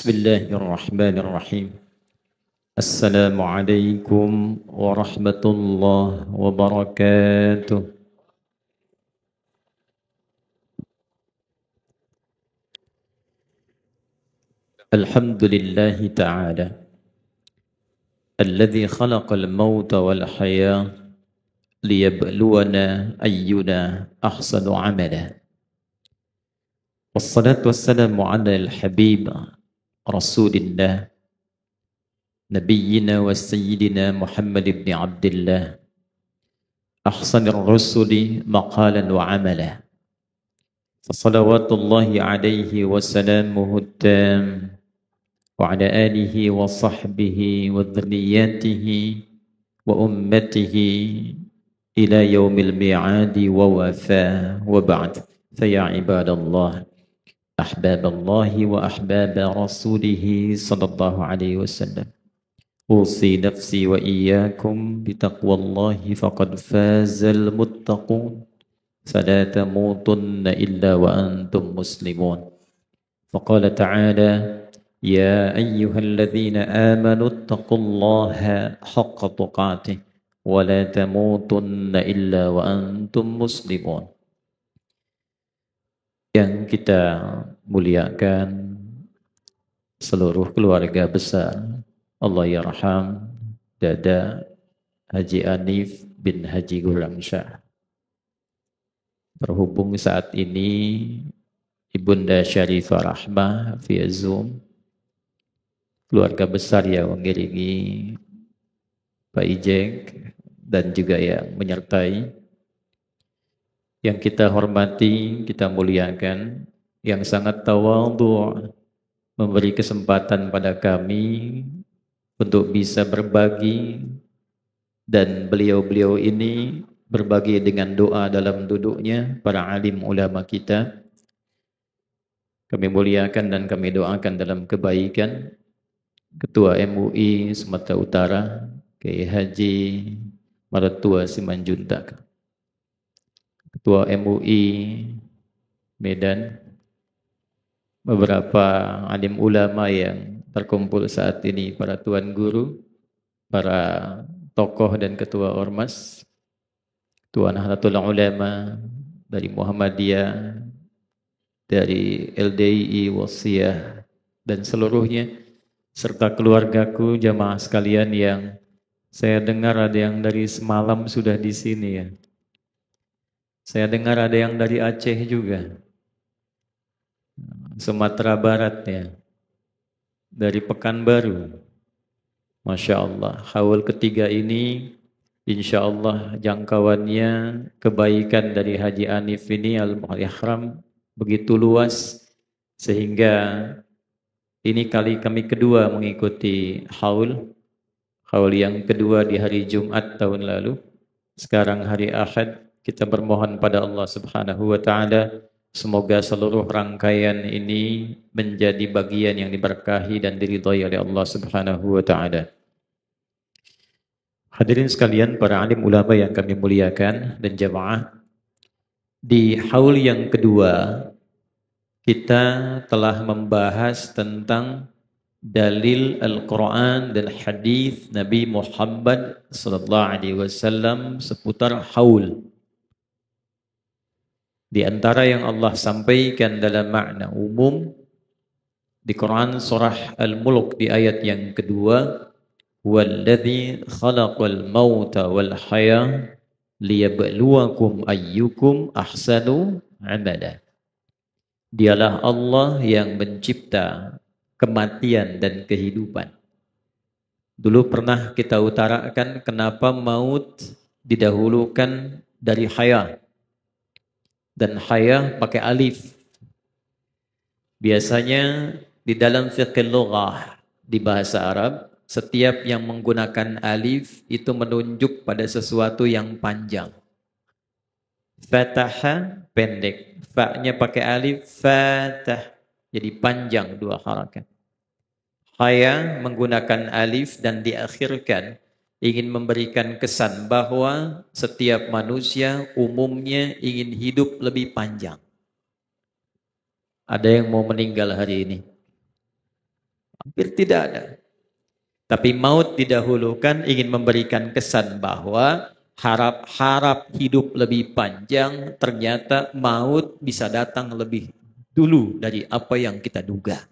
Bismillahirrahmanirrahim. Assalamualaikum warahmatullahi wabarakatuh. Alhamdulillahi ta'ala alladhi khalaqal mauta wal hayah liyabluwana ayyuna ahsanu amala. Wassalatu wassalamu ala al-habib Rasulillah Nabiyyina wa Sayyidina Muhammad ibn Abdullah ahsanir rusuli maqalan wa amala. Salawatullahi alaihi wa salamuhu tam wa ala alihi wa sahbihi wa dhurriyyatihi wa ummatihi ila yaumil mi'adi wa wafa wa ba'd. Fa ya ibadallah ahbaballahi wa ahbaba rasulihi sallallahu alaihi wasallam. Usi nafsi wa iyyakum bitaqwallahi faqad fazal muttaqun. Fala tamutunna illa wa antum muslimun. Faqala ta'ala ya ayyuhalladzina amanu ittaqullaha haqqa tuqatih wa la tamutunna illa wa antum muslimun. Yang kita muliakan seluruh keluarga besar Allah yarham Dada Haji Anif bin Haji Gulamsyah. Berhubung saat ini Ibunda Syarifah Rahmah via Zoom, keluarga besar yang mengiringi Pak Ijek dan juga yang menyertai, yang kita hormati, kita muliakan, yang sangat tawadhu memberi kesempatan pada kami untuk bisa berbagi, dan beliau-beliau ini berbagi dengan doa dalam duduknya, para alim ulama kita. Kami muliakan dan kami doakan dalam kebaikan Ketua MUI Sumatera Utara, Kiai Haji Maratua Simanjuntak, Ketua MUI Medan, beberapa alim ulama yang terkumpul saat ini, para tuan guru, para tokoh dan ketua ormas, Ketua Nahdlatul Ulama dari Muhammadiyah, dari LDII, Wasiyah, dan seluruhnya, serta keluargaku, jamaah sekalian yang saya dengar ada yang dari semalam sudah di sini ya. Saya dengar ada yang dari Aceh juga, Sumatera Barat ya, dari Pekanbaru. Masya Allah, haul ketiga ini insya Allah jangkauannya kebaikan dari Haji Anif ini Al-Ihram begitu luas, sehingga ini kali kami kedua mengikuti haul yang kedua di hari Jumat tahun lalu. Sekarang hari Ahad, kita bermohon pada Allah Subhanahu wa Ta'ala, semoga seluruh rangkaian ini menjadi bagian yang diberkahi dan diridhai oleh Allah Subhanahu wa Ta'ala. Hadirin sekalian, para alim ulama yang kami muliakan dan jamaah, di haul yang kedua kita telah membahas tentang dalil Al-Quran dan hadis Nabi Muhammad sallallahu alaihi wasallam seputar haul. Di antara yang Allah sampaikan dalam makna umum di Quran surah Al-Mulk di ayat yang kedua, "Walladzi khalaqal mauta wal hayah liyabluwakum ayyukum ahsanu amala." Dialah Allah yang mencipta kematian dan kehidupan. Dulu pernah kita utarakan kenapa maut didahulukan dari hayah. Dan hayah pakai alif. Biasanya di dalam fiqh lughah di bahasa Arab, setiap yang menggunakan alif itu menunjuk pada sesuatu yang panjang. Fataha pendek, fa-nya pakai alif, fatah, jadi panjang dua harakat. Haya menggunakan alif dan diakhirkan, ingin memberikan kesan bahwa setiap manusia umumnya ingin hidup lebih panjang. Ada yang mau meninggal hari ini? Hampir tidak ada. Tapi maut didahulukan ingin memberikan kesan bahwa harap-harap hidup lebih panjang, ternyata maut bisa datang lebih dulu dari apa yang kita duga.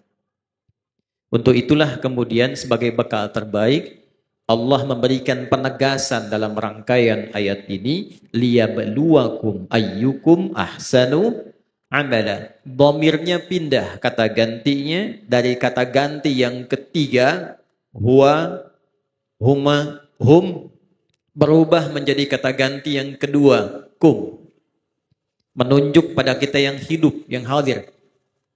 Untuk itulah kemudian sebagai bekal terbaik, Allah memberikan penegasan dalam rangkaian ayat ini, liyabluwakum ayyukum ahsanu amala. Dhamirnya pindah, kata gantinya dari kata ganti yang ketiga, huwa, huma, hum, berubah menjadi kata ganti yang kedua, kum. Menunjuk pada kita yang hidup, yang hadir.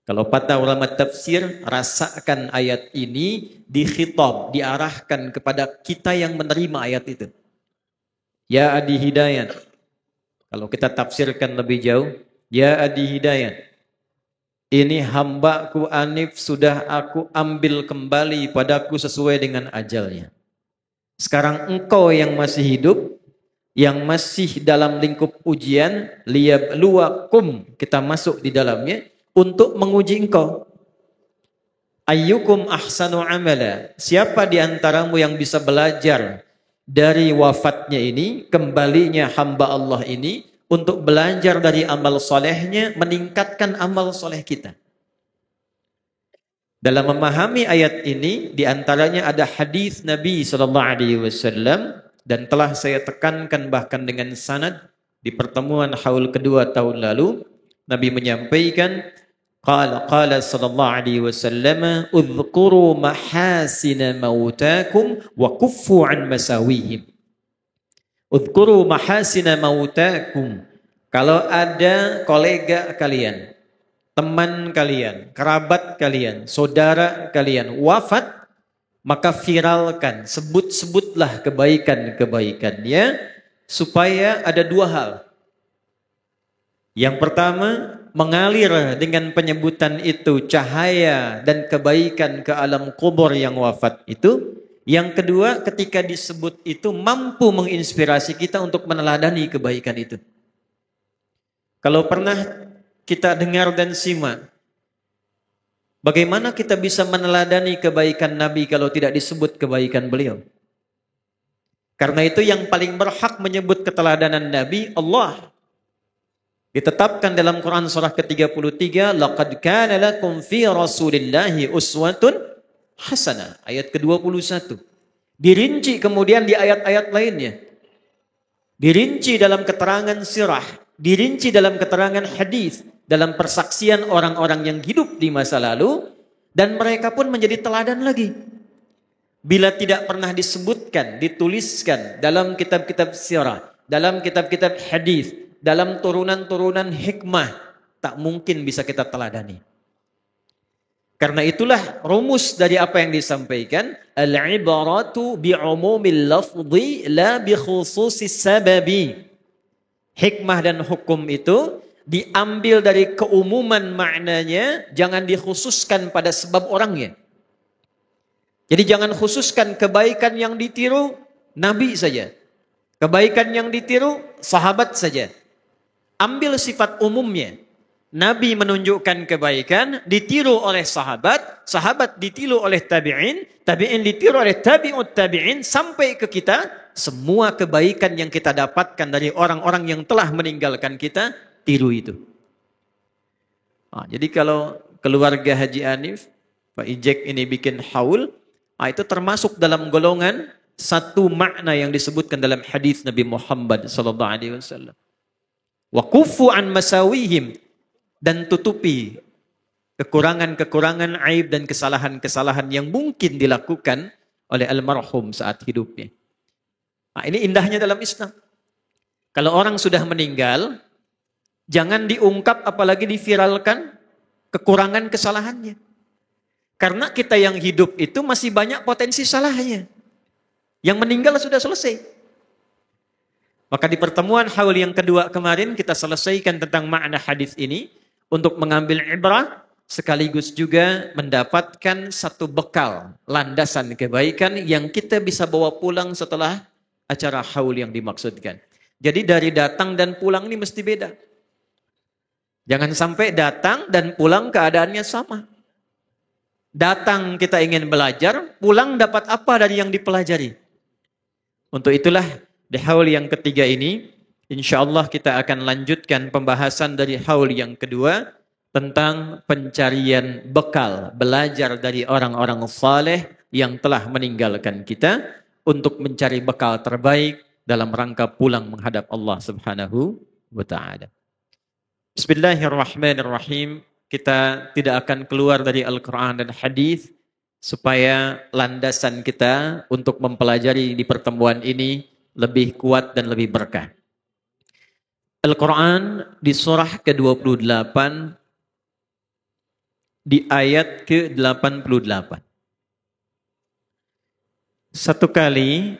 Kalau kata ulama tafsir, rasakan ayat ini dikhitab, diarahkan kepada kita yang menerima ayat itu. Ya adi hidayat. Kalau kita tafsirkan lebih jauh, ya adi hidayat. Ini hambaku Anif sudah aku ambil kembali padaku sesuai dengan ajalnya. Sekarang engkau yang masih hidup, yang masih dalam lingkup ujian, liyabluwakum, kita masuk di dalamnya, untuk menguji engkau. Ayyukum ahsanu amala. Siapa di antaramu yang bisa belajar dari wafatnya ini, kembalinya hamba Allah ini, untuk belajar dari amal solehnya, meningkatkan amal soleh kita. Dalam memahami ayat ini, di antaranya ada hadis Nabi SAW, dan telah saya tekankan bahkan dengan sanad di pertemuan haul kedua tahun lalu, Nabi menyampaikan, qala sallallahu alaihi wasallam, udhkuru mahasina mautakum wa kuffu an masawihim. Udhkuru mahasina mautakum. Kalau ada kolega kalian, teman kalian, kerabat kalian, saudara kalian wafat, maka viralkan, sebut-sebutlah kebaikan-kebaikannya, supaya ada dua hal. Yang pertama, mengalir dengan penyebutan itu cahaya dan kebaikan ke alam kubur yang wafat itu. Yang kedua, ketika disebut itu mampu menginspirasi kita untuk meneladani kebaikan itu. Kalau pernah kita dengar dan simak, bagaimana kita bisa meneladani kebaikan Nabi kalau tidak disebut kebaikan beliau? Karena itu yang paling berhak menyebut keteladanan Nabi, Allah. Ditetapkan dalam Quran surah ke-33, laqad kana lakum fi Rasulillahi uswatun hasanah, ayat ke-21. Dirinci kemudian di ayat-ayat lainnya. Dirinci dalam keterangan sirah, dirinci dalam keterangan hadis, dalam persaksian orang-orang yang hidup di masa lalu, dan mereka pun menjadi teladan lagi. Bila tidak pernah disebutkan, dituliskan dalam kitab-kitab sirah, dalam kitab-kitab hadis, dalam turunan-turunan hikmah, tak mungkin bisa kita teladani. Karena itulah rumus dari apa yang disampaikan, al-ibaratu bi'umumil lafzi la bi khususis sababi. Hikmah dan hukum itu diambil dari keumuman maknanya, jangan dikhususkan pada sebab orangnya. Jadi jangan khususkan kebaikan yang ditiru Nabi saja. Kebaikan yang ditiru sahabat saja. Ambil sifat umumnya. Nabi menunjukkan kebaikan, ditiru oleh sahabat, sahabat ditiru oleh tabi'in, tabi'in ditiru oleh tabi'ut tabi'in, sampai ke kita, semua kebaikan yang kita dapatkan dari orang-orang yang telah meninggalkan kita, tiru itu. Nah, jadi kalau keluarga Haji Anif, Pak Ijek ini bikin haul, itu termasuk dalam golongan satu makna yang disebutkan dalam hadis Nabi Muhammad SAW. Wa kufu an masawihim, dan tutupi kekurangan-kekurangan, aib dan kesalahan-kesalahan yang mungkin dilakukan oleh almarhum saat hidupnya. Nah, ini indahnya dalam Islam. Kalau orang sudah meninggal, jangan diungkap apalagi diviralkan kekurangan kesalahannya. Karena kita yang hidup itu masih banyak potensi salahnya. Yang meninggal sudah selesai. Maka di pertemuan haul yang kedua kemarin kita selesaikan tentang makna hadis ini untuk mengambil ibrah, sekaligus juga mendapatkan satu bekal, landasan kebaikan yang kita bisa bawa pulang setelah acara haul yang dimaksudkan. Jadi dari datang dan pulang ini mesti beda. Jangan sampai datang dan pulang keadaannya sama. Datang kita ingin belajar, pulang dapat apa dari yang dipelajari? Untuk itulah di haul yang ketiga ini, insya Allah kita akan lanjutkan pembahasan dari haul yang kedua tentang pencarian bekal, belajar dari orang-orang saleh yang telah meninggalkan kita untuk mencari bekal terbaik dalam rangka pulang menghadap Allah Subhanahu wa taala. Bismillahirrahmanirrahim. Kita tidak akan keluar dari Al-Quran dan Hadis supaya landasan kita untuk mempelajari di pertemuan ini lebih kuat dan lebih berkah. Al-Quran di surah ke-28 di ayat ke-88. Satu kali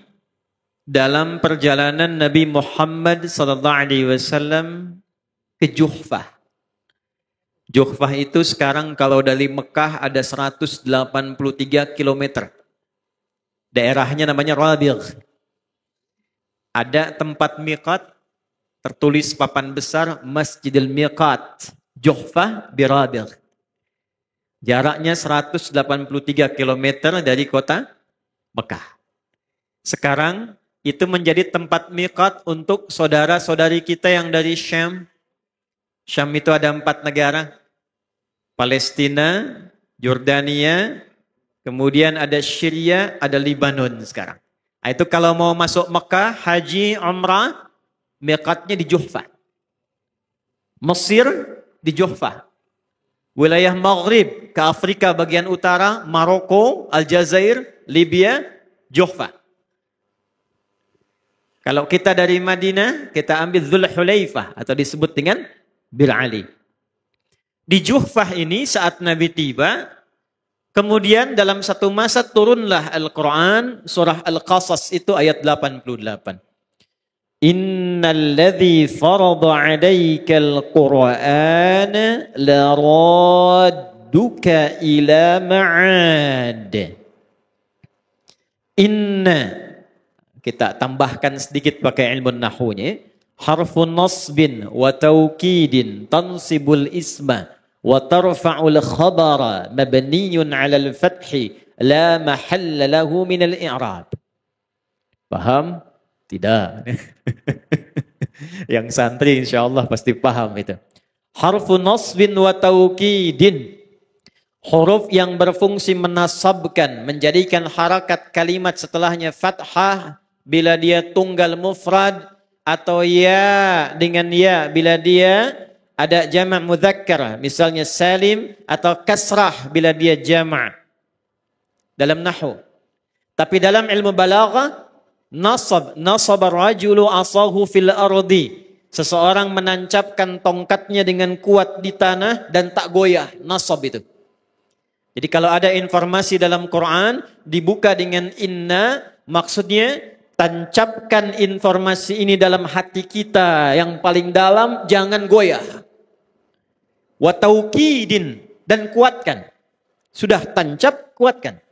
dalam perjalanan Nabi Muhammad SAW ke Juhfah. Juhfah itu sekarang kalau dari Mekah ada 183 km. Daerahnya namanya Rabi'ah. Ada tempat miqat, tertulis papan besar Masjidil Miqat, Juhfah bi Rabi'ah. Jaraknya 183 km dari kota Mekah. Sekarang itu menjadi tempat miqat untuk saudara-saudari kita yang dari Syam. Syam itu ada 4 negara. Palestina, Yordania, kemudian ada Syria, ada Libanon sekarang. Nah, itu kalau mau masuk Mekah, haji, umrah, miqatnya di Juhfah. Mesir di Juhfah. Wilayah Maghrib ke Afrika bagian utara, Maroko, Aljazair, Libya, Juhfah. Kalau kita dari Madinah, kita ambil Dzulhulaifah atau disebut dengan Bir Ali. Di Juhfah ini saat Nabi tiba, kemudian dalam satu masa turunlah Al-Quran, surah Al-Qasas itu ayat 88. Innal ladzi farada 'alaikal Qur'ana laradduka ila ma'ad. Inna, kita tambahkan sedikit pakai ilmu nahwunya. Harfun nasbin wa taukidin tansibul isma wa tarfa'ul khabara mabniyun 'alal fathi la mahalla lahu minal i'rab. Paham? Tidak. Yang santri insyaallah pasti paham itu. Harfun nasbin wa taukidin, huruf yang berfungsi menasabkan, menjadikan harakat kalimat setelahnya fathah bila dia tunggal mufrad, atau ya dengan ya bila dia ada jamak mudzakkar, misalnya salim, atau kasrah bila dia jamak dalam nahwu. Tapi dalam ilmu balaghah, nasaba rajulu asahu fil ardi, seseorang menancapkan tongkatnya dengan kuat di tanah dan tak goyah, nasab itu. Jadi kalau ada informasi dalam Quran dibuka dengan inna, maksudnya tancapkan informasi ini dalam hati kita yang paling dalam, jangan goyah. Wa taukidin, dan kuatkan. Sudah tancap, kuatkan.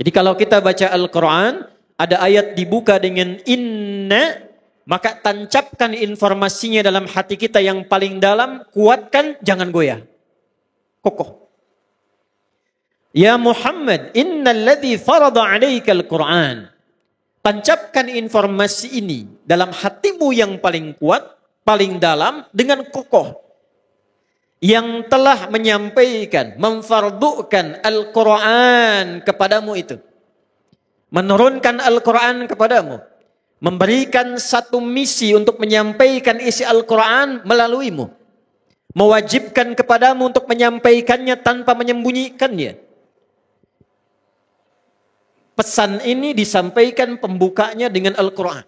Jadi kalau kita baca Al-Quran, ada ayat dibuka dengan inna, maka tancapkan informasinya dalam hati kita yang paling dalam, kuatkan, jangan goyah. Kokoh. Ya Muhammad, innal ladzi farada 'alaikal Qur'an. Tancapkan informasi ini dalam hatimu yang paling kuat, paling dalam, dengan kokoh. Yang telah menyampaikan, memfardukan Al-Quran kepadamu itu. Menurunkan Al-Quran kepadamu. Memberikan satu misi untuk menyampaikan isi Al-Quran melaluimu. Mewajibkan kepadamu untuk menyampaikannya tanpa menyembunyikannya. Pesan ini disampaikan pembukanya dengan Al-Quran.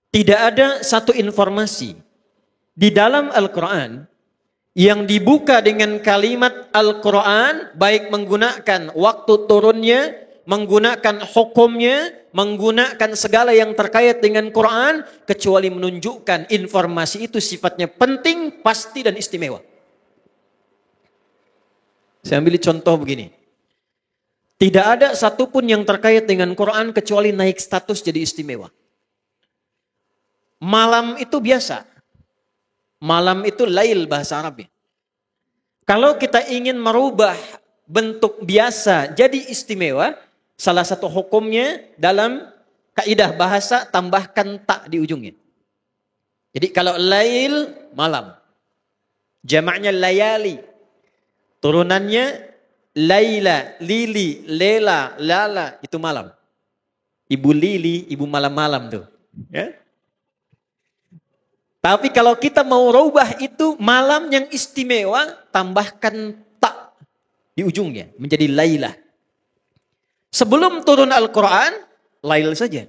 Tidak ada satu informasi di dalam Al-Quran yang dibuka dengan kalimat Al-Quran, baik menggunakan waktu turunnya, menggunakan hukumnya, menggunakan segala yang terkait dengan Quran, kecuali menunjukkan informasi itu sifatnya penting, pasti dan istimewa. Saya ambil contoh begini. Tidak ada satupun yang terkait dengan Quran kecuali naik status jadi istimewa. Malam itu biasa. Malam itu lail bahasa Arabnya. Kalau kita ingin merubah bentuk biasa jadi istimewa, salah satu hukumnya dalam kaidah bahasa tambahkan tak di ujungnya. Jadi kalau lail malam, jamaknya layali, turunannya laila, lili, lela, lala, itu malam. Ibu lili, ibu malam-malam tuh. Ya. Tapi kalau kita mau rubah itu malam yang istimewa, tambahkan tak di ujungnya, menjadi lailah. Sebelum turun Al-Quran, lail saja.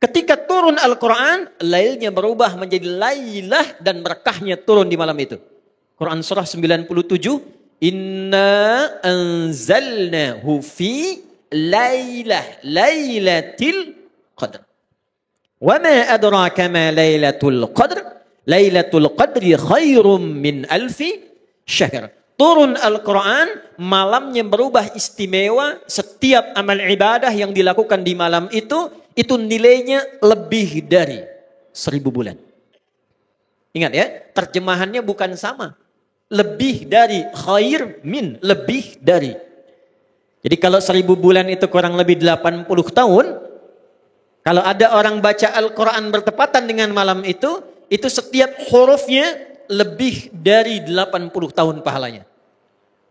Ketika turun Al-Quran, lailnya berubah menjadi lailah dan berkahnya turun di malam itu. Quran surah 97, Inna anzalnahu fi lailatil qadr. Wa ma adraka ma lailatul qadr? Lailatul qadri khairum min alfi syahr. Turun Al-Quran, malamnya berubah istimewa. Setiap amal ibadah yang dilakukan di malam itu nilainya lebih dari 1000 bulan. Ingat ya, terjemahannya bukan sama. Lebih dari, khair min, lebih dari. Jadi kalau 1000 bulan itu kurang lebih 80 tahun, kalau ada orang baca Al-Quran bertepatan dengan malam itu setiap hurufnya lebih dari 80 tahun pahalanya.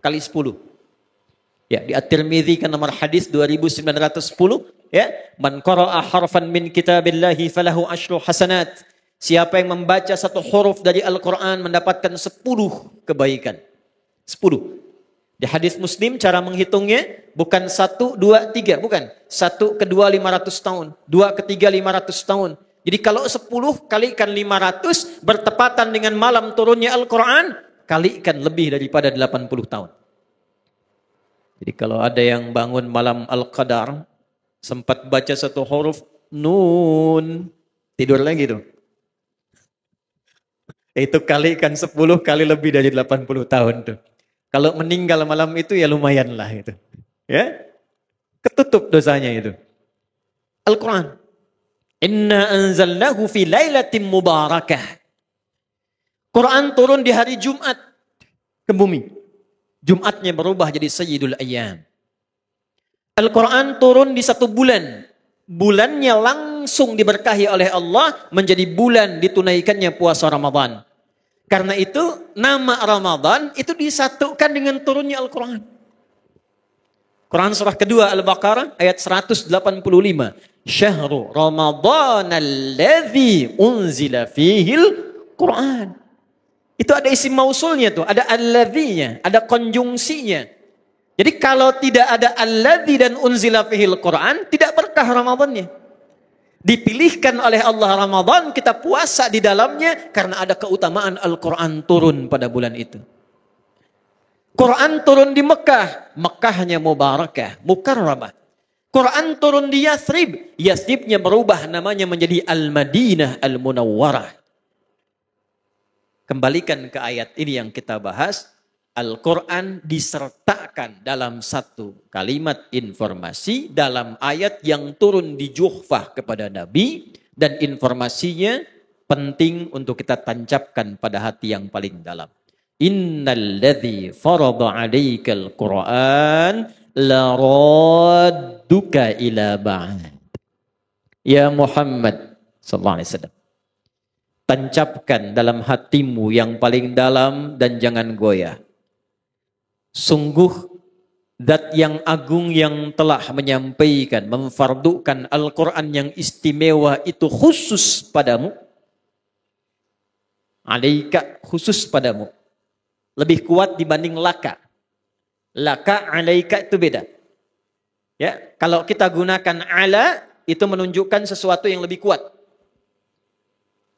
Kali 10. Ya, di At-Tirmidzi kan nomor hadis 2910, ya. Man qara'a harfan min kitabillahi falahu asyru hasanat. Siapa yang membaca satu huruf dari Al-Quran mendapatkan 10 kebaikan. 10. Di hadis Muslim cara menghitungnya bukan 1, 2, 3, bukan. 1 ke 2 500 tahun, 2 ke 3 500 tahun. Jadi kalau 10 kalikan 500 bertepatan dengan malam turunnya Al-Quran, kalikan lebih daripada 80 tahun. Jadi kalau ada yang bangun malam Al-Qadar, sempat baca satu huruf nun, tidur lagi tuh. Itu kalikan 10 kali lebih dari 80 tahun tuh. Kalau meninggal malam itu ya lumayan lah itu. Ya, ketutup dosanya itu. Al-Quran. Inna anzalnahu fi lailatin mubarakah. Quran turun di hari Jumat ke bumi. Jumatnya berubah jadi Sayyidul Ayyam. Al-Quran turun di 1 bulan. Bulannya langsung diberkahi oleh Allah menjadi bulan ditunaikannya puasa Ramadan. Karena itu nama Ramadan itu disatukan dengan turunnya Al-Quran. Quran surah kedua Al-Baqarah ayat 185. Syahrul Ramadan alladzi unzila fihil Quran. Itu ada isim mausulnya tuh, ada alladzi-nya, ada konjungsinya. Jadi kalau tidak ada alladzi dan unzila fihil Quran, tidak berkah Ramadannya. Dipilihkan oleh Allah Ramadan, kita puasa di dalamnya karena ada keutamaan Al-Quran turun pada bulan itu. Quran turun di Mekah, Mekahnya mubarakah, mukarramah. Quran turun di Yathrib, Yathribnya berubah namanya menjadi Al-Madinah Al-Munawwarah. Kembalikan ke ayat ini yang kita bahas. Al-Quran disertakan dalam satu kalimat informasi dalam ayat yang turun di Juhfah kepada Nabi, dan informasinya penting untuk kita tancapkan pada hati yang paling dalam. Innal ladzi farada 'alaikal Qur'an la radduka ila ba'd. Ya Muhammad sallallahu alaihi wasallam, tancapkan dalam hatimu yang paling dalam dan jangan goyah. Sungguh Zat yang agung yang telah menyampaikan, memfardukan Al-Quran yang istimewa itu khusus padamu. Alaika khusus padamu. Lebih kuat dibanding laka. Laka, alaika itu beda. Ya, kalau kita gunakan ala itu menunjukkan sesuatu yang lebih kuat.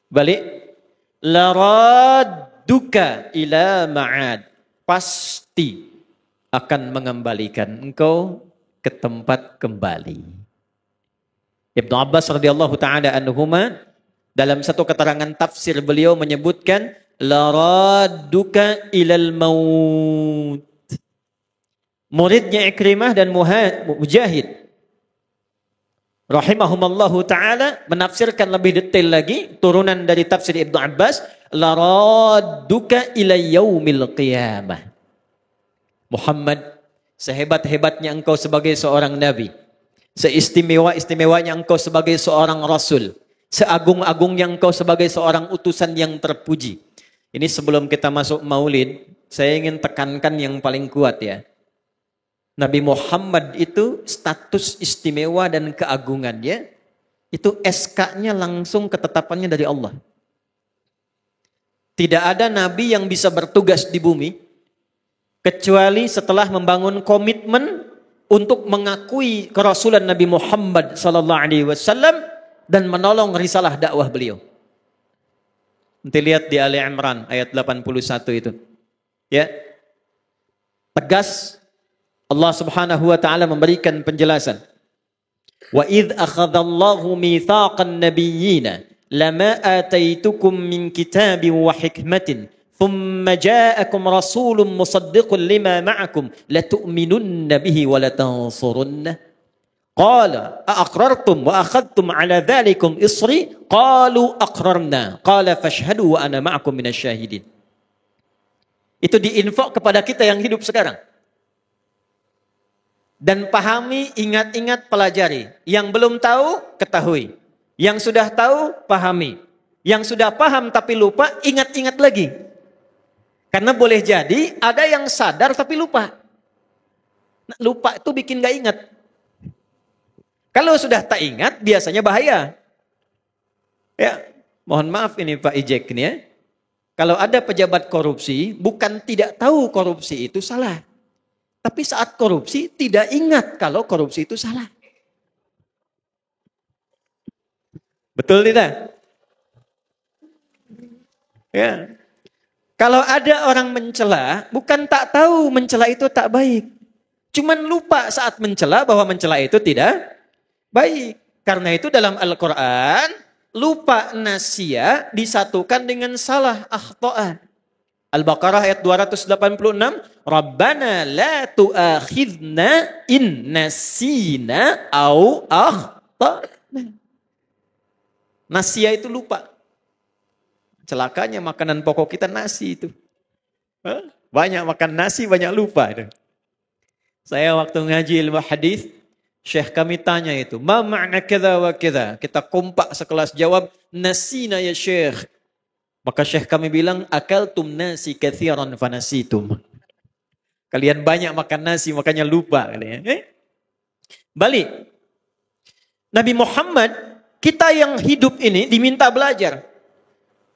Balik. Laradduka ila ma'ad. Pasti akan mengembalikan engkau ke tempat kembali. Ibnu Abbas radhiyallahu taala anhuma dalam satu keterangan tafsir beliau menyebutkan laradduka ilal maut. Muridnya Ikrimah dan Mujahid rahimahumallahu taala menafsirkan lebih detail lagi turunan dari tafsir Ibnu Abbas, laradduka ila yaumil qiyamah. Muhammad, Sehebat-hebatnya engkau sebagai seorang nabi. Seistimewa-istimewanya engkau sebagai seorang rasul. Seagung-agungnya engkau sebagai seorang utusan yang terpuji. Ini sebelum kita masuk maulid, saya ingin tekankan yang paling kuat ya. Nabi Muhammad itu status istimewa dan keagungannya, itu SK-nya langsung ketetapannya dari Allah. Tidak ada nabi yang bisa bertugas di bumi, kecuali setelah membangun komitmen untuk mengakui kerasulan Nabi Muhammad SAW dan menolong risalah dakwah beliau. Nanti lihat di Ali Imran ayat 81 itu. Ya. Tegas Allah Subhanahu wa taala memberikan penjelasan. Wa idz akhadallahu mitsaqan nabiyyina lama ataitukum min kitabin wa hikmatin thumma ja'akum rasulun musaddiqun lima ma'akum latu'minunna bihi wa latansurunna. Qala aqrartum wa akhadtum ala dhalikum isri qalu aqrarna qala fashhadu wa ana ma'akum minasy syahidin. Itu diinfak kepada kita yang hidup sekarang. Dan pahami, ingat-ingat, pelajari. Yang belum tahu, ketahui. Yang sudah tahu, pahami. Yang sudah paham tapi lupa, ingat-ingat lagi. Karena boleh jadi ada yang sadar tapi lupa. Nah, lupa itu bikin gak ingat. Kalau sudah tak ingat, biasanya bahaya. Ya, mohon maaf ini Pak Ijek ini ya. Kalau ada pejabat korupsi, bukan tidak tahu korupsi itu salah. Tapi saat korupsi tidak ingat kalau korupsi itu salah. Betul tidak? Ya. Kalau ada orang mencela, bukan tak tahu mencela itu tak baik. Cuman lupa saat mencela bahwa mencela itu tidak baik. Karena itu dalam Al-Quran, lupa nasya disatukan dengan salah akhta'a. Al-Baqarah ayat 286, Rabbana la tu'akhidna in nasina au akhtana. Nasya itu lupa. Celakanya makanan pokok kita nasi itu. Banyak makan nasi, banyak lupa. Saya waktu ngaji ilmu hadis, Syekh kami tanya itu, ma ma'na kadza wa kadza? Kita kompak sekelas jawab, nasina ya Syekh. Maka Syekh kami bilang, akaltum nasi katsiran fanasitum. Kalian banyak makan nasi, makanya lupa. Balik. Nabi Muhammad, kita yang hidup ini diminta belajar.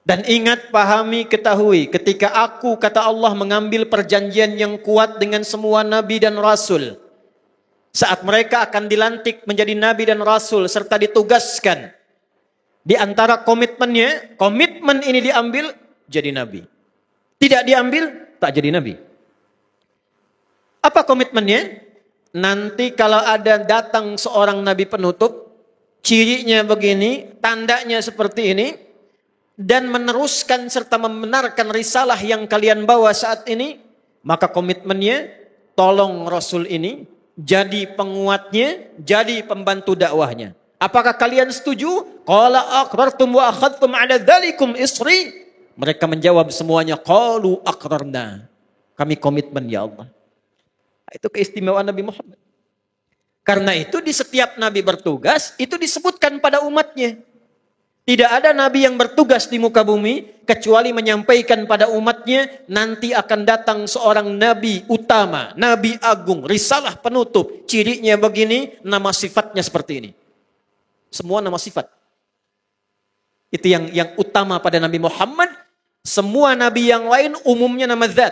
Dan ingat, pahami, ketahui. Ketika aku, kata Allah, mengambil perjanjian yang kuat dengan semua nabi dan rasul. Saat mereka akan dilantik menjadi nabi dan rasul, serta ditugaskan. Di antara komitmennya, komitmen ini diambil, jadi nabi. Tidak diambil, tak jadi nabi. Apa komitmennya? Nanti kalau ada datang seorang nabi penutup, cirinya begini, tandanya seperti ini, dan meneruskan serta membenarkan risalah yang kalian bawa saat ini, maka komitmennya, tolong Rasul ini, jadi penguatnya, jadi pembantu dakwahnya. Apakah kalian setuju? Qala aqrartum wa akhadtum ala dzalikum isri. Mereka menjawab semuanya, qalu aqrarna. Kami komitmen ya Allah. Itu keistimewaan Nabi Muhammad. Karena itu di setiap nabi bertugas, itu disebutkan pada umatnya. Tidak ada nabi yang bertugas di muka bumi, kecuali menyampaikan pada umatnya, nanti akan datang seorang nabi utama, nabi agung, risalah penutup. Cirinya begini, nama sifatnya seperti ini. Semua nama sifat. Itu yang utama pada Nabi Muhammad. Semua nabi yang lain umumnya nama zat.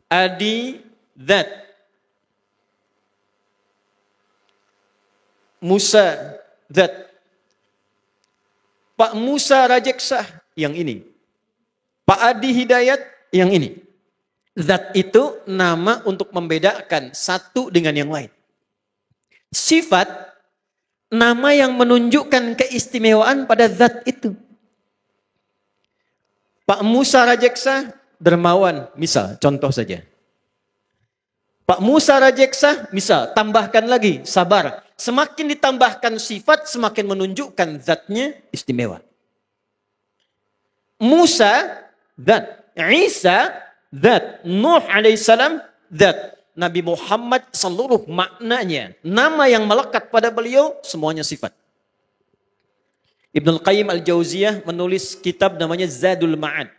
Adi zat. Musa zat. Pak Musa Rajeksah yang ini. Pak Adi Hidayat yang ini. Zat itu nama untuk membedakan satu dengan yang lain. Sifat nama yang menunjukkan keistimewaan pada zat itu. Pak Musa Rajeksah dermawan, misal, contoh saja. Pak Musa Rajeksah, misal, tambahkan lagi, sabar. Semakin ditambahkan sifat, semakin menunjukkan zatnya istimewa. Musa, zat. Isa, zat. Nuh alaihissalam, zat. Nabi Muhammad seluruh maknanya. Nama yang melekat pada beliau semuanya sifat. Ibnul Qayyim Al-Jauziyah menulis kitab namanya Zadul Ma'ad.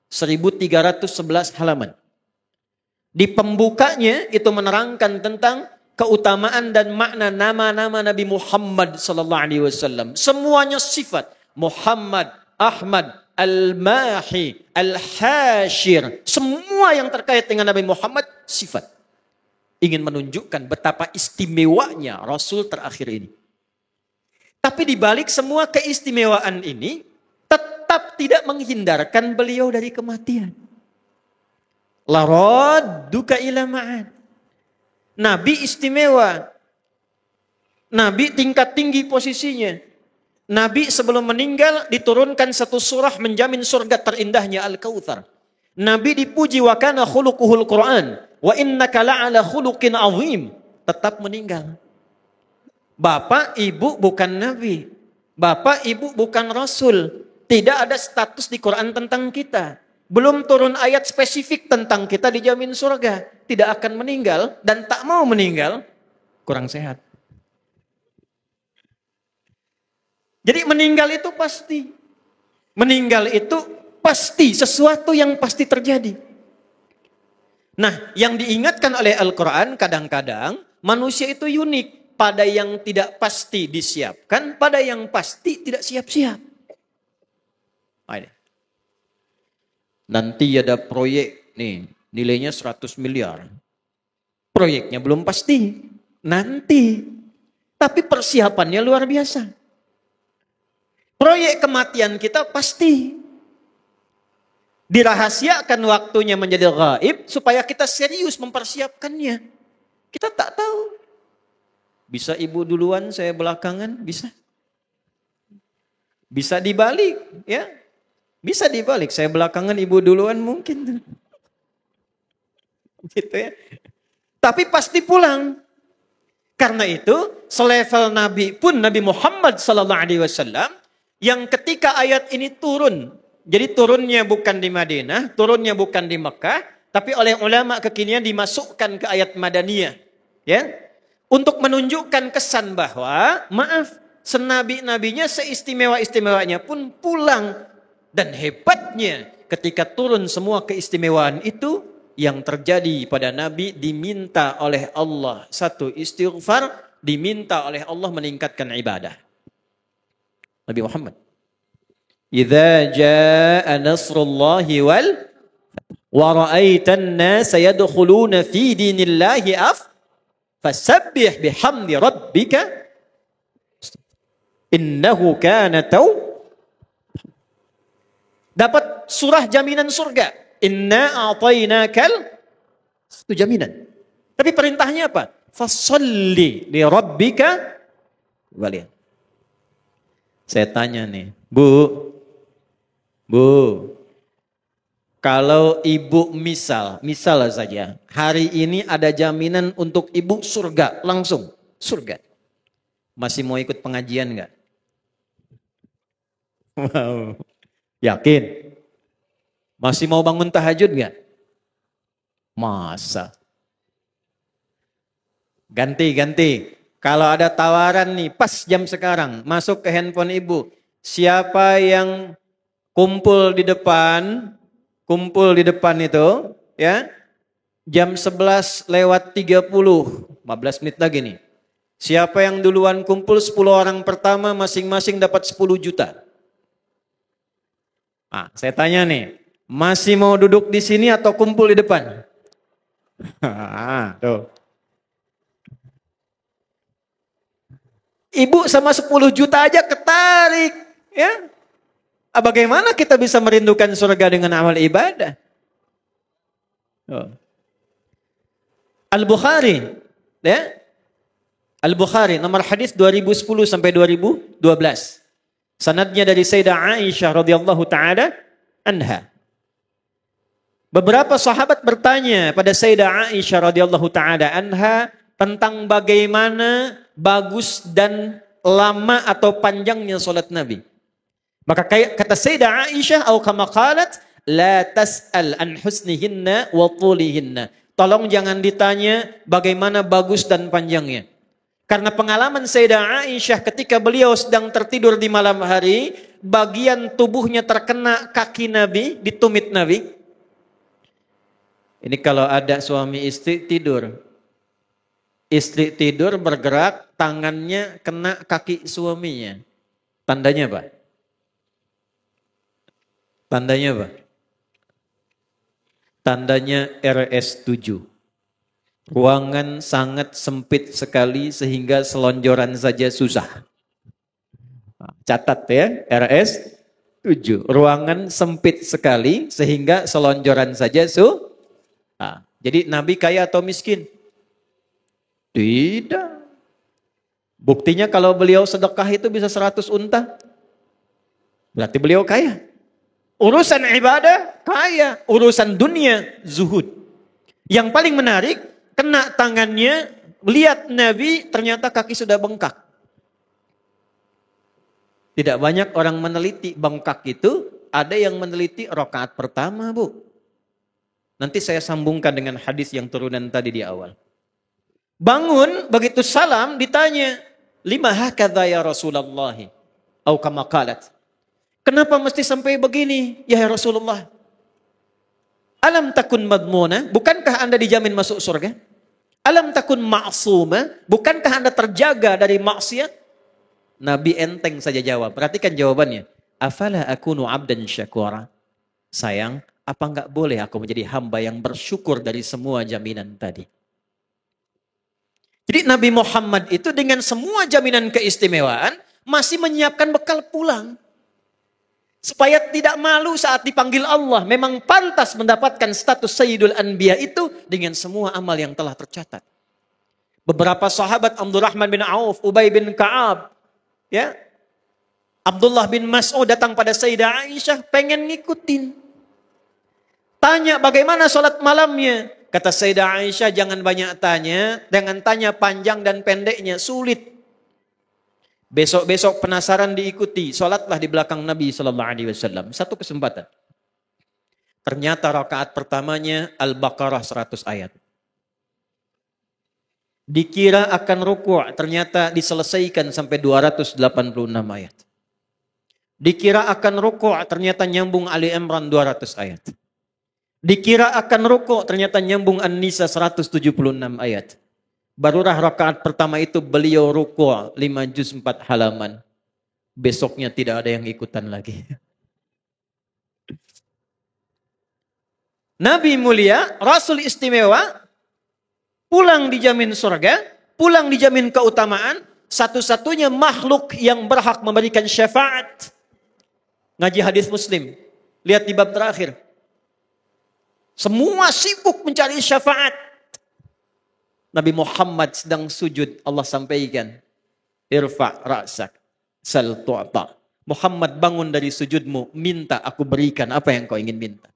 1311 halaman. Di pembukanya itu menerangkan tentang keutamaan dan makna nama-nama Nabi Muhammad sallallahu alaihi wasallam. Semuanya sifat. Muhammad, Ahmad, Al-Mahi, Al-Hashir. Semua yang terkait dengan Nabi Muhammad sifat. Ingin menunjukkan betapa istimewanya Rasul terakhir ini. Tapi di balik semua keistimewaan ini, tetap tidak menghindarkan beliau dari kematian. La radduka ila ma'ad. Nabi istimewa. Nabi tingkat tinggi posisinya. Nabi sebelum meninggal diturunkan satu surah menjamin surga terindahnya Al-Kautsar. Nabi dipuji wa kana khuluquhul Quran wa innaka la'ala khuluqin azim. Tetap meninggal. Bapak, ibu bukan nabi. Bapak, ibu bukan rasul. Tidak ada status di Quran tentang kita. Belum turun ayat spesifik tentang kita dijamin surga. Tidak akan meninggal dan tak mau meninggal. Kurang sehat. Jadi meninggal itu pasti. Meninggal itu pasti. Sesuatu yang pasti terjadi. Nah, yang diingatkan oleh Al-Quran kadang-kadang manusia itu unik. Pada yang tidak pasti disiapkan, pada yang pasti tidak siap-siap. Nanti ada proyek nih, nilainya 100 miliar. Proyeknya belum pasti. Nanti. Tapi persiapannya luar biasa. Proyek kematian kita pasti. Dirahasiakan waktunya menjadi gaib supaya kita serius mempersiapkannya. Kita tak tahu. Bisa ibu duluan, saya belakangan, bisa. Bisa dibalik, ya. Bisa dibalik, saya belakangan, ibu duluan mungkin. Gitu ya. Tapi pasti pulang. Karena itu, selevel Nabi pun Nabi Muhammad SAW yang ketika ayat ini turun. Jadi turunnya bukan di Madinah, turunnya bukan di Mekah, tapi oleh ulama kekinian dimasukkan ke ayat Madaniyah. Ya. Untuk menunjukkan kesan bahwa, maaf, senabi-nabinya seistimewa-istimewanya pun pulang. Dan hebatnya ketika turun semua keistimewaan itu, yang terjadi pada Nabi diminta oleh Allah satu istighfar, diminta oleh Allah meningkatkan ibadah. Nabi Muhammad. Idza jaa nasrullahi wa ra'aitan nasa yadkhuluna fi dinillahi fasabbih bihamdi rabbika innahu kana dapat surah jaminan surga. Inna a'tainakal, itu jaminan. Tapi perintahnya apa? Fasalli li rabbika walian. Saya tanya nih, Bu, kalau ibu misal saja, hari ini ada jaminan untuk ibu surga, langsung surga. Masih mau ikut pengajian enggak? Wow. Yakin? Masih mau bangun tahajud enggak? Masa? Ganti. Kalau ada tawaran nih, pas jam sekarang, masuk ke handphone ibu. Siapa yang kumpul di depan itu, ya, jam 11 lewat 30, 15 menit lagi nih. Siapa yang duluan kumpul 10 orang pertama masing-masing dapat 10 juta. Ah, saya tanya nih, masih mau duduk di sini atau kumpul di depan? Tuh. Ibu sama 10 juta aja ketarik, ya. Bagaimana kita bisa merindukan surga dengan amal ibadah? Al-Bukhari, ya. Al-Bukhari nomor hadis 2010 sampai 2012. Sanadnya dari Sayyidah Aisyah radhiyallahu taala anha. Beberapa sahabat bertanya pada Sayyidah Aisyah radhiyallahu taala anha tentang bagaimana bagus dan lama atau panjangnya salat Nabi. Maka kata Sayyidah Aisyah atau kama qalat la tas'al an husnihinna wa tulihinna. Tolong jangan ditanya bagaimana bagus dan panjangnya. Karena pengalaman Sayyidah Aisyah ketika beliau sedang tertidur di malam hari, bagian tubuhnya terkena kaki Nabi, di tumit Nabi. Ini kalau ada suami istri tidur. Istri tidur bergerak, tangannya kena kaki suaminya. Tandanya apa? Tandanya apa? Tandanya RS7. Ruangan sangat sempit sekali sehingga selonjoran saja susah. Catat ya, RS7. Ruangan sempit sekali sehingga selonjoran saja susah. Jadi Nabi kaya atau miskin? Tidak. Buktinya kalau beliau sedekah itu bisa 100 unta. Berarti beliau kaya. Urusan ibadah, kaya. Urusan dunia, zuhud. Yang paling menarik, kena tangannya, lihat Nabi, ternyata kaki sudah bengkak. Tidak banyak orang meneliti bengkak itu, ada yang meneliti rakaat pertama, Bu. Nanti saya sambungkan dengan hadis yang turunan tadi di awal. Bangun, begitu salam, ditanya, lima hakadha ya Rasulullah? Au kama qalat. Kenapa mesti sampai begini, ya Rasulullah? Alam takun madmuna, bukankah Anda dijamin masuk surga? Alam takun ma'suma, bukankah Anda terjaga dari maksiat? Nabi enteng saja jawab. Perhatikan jawabannya. Afala akunu abdan syakura. Sayang, apa enggak boleh aku menjadi hamba yang bersyukur dari semua jaminan tadi? Jadi Nabi Muhammad itu dengan semua jaminan keistimewaan masih menyiapkan bekal pulang. Supaya tidak malu saat dipanggil Allah. Memang pantas mendapatkan status Sayyidul Anbiya itu dengan semua amal yang telah tercatat. Beberapa sahabat Abdurrahman bin Auf, Ubay bin Ka'ab, ya, Abdullah bin Mas'ud datang pada Sayyidah Aisyah pengen ngikutin. Tanya bagaimana sholat malamnya. Kata Sayyidah Aisyah jangan banyak tanya. Jangan tanya panjang dan pendeknya, sulit. Besok-besok penasaran diikuti. Sholatlah di belakang Nabi SAW. Satu kesempatan. Ternyata rakaat pertamanya Al-Baqarah 100 ayat. Dikira akan ruku', ternyata diselesaikan sampai 286 ayat. Dikira akan ruku', ternyata nyambung Ali Imran 200 ayat. Dikira akan ruku', ternyata nyambung An-Nisa 176 ayat. Barulah rakaat pertama itu beliau ruku' 5 juz 4 halaman. Besoknya tidak ada yang ikutan lagi. Nabi mulia, Rasul istimewa, pulang dijamin surga, pulang dijamin keutamaan, satu-satunya makhluk yang berhak memberikan syafaat. Ngaji hadis Muslim, lihat di bab terakhir. Semua sibuk mencari syafaat. Nabi Muhammad sedang sujud, Allah sampaikan, irfa' ra'sak, sal tu'ta. Muhammad bangun dari sujudmu, minta aku berikan apa yang kau ingin minta.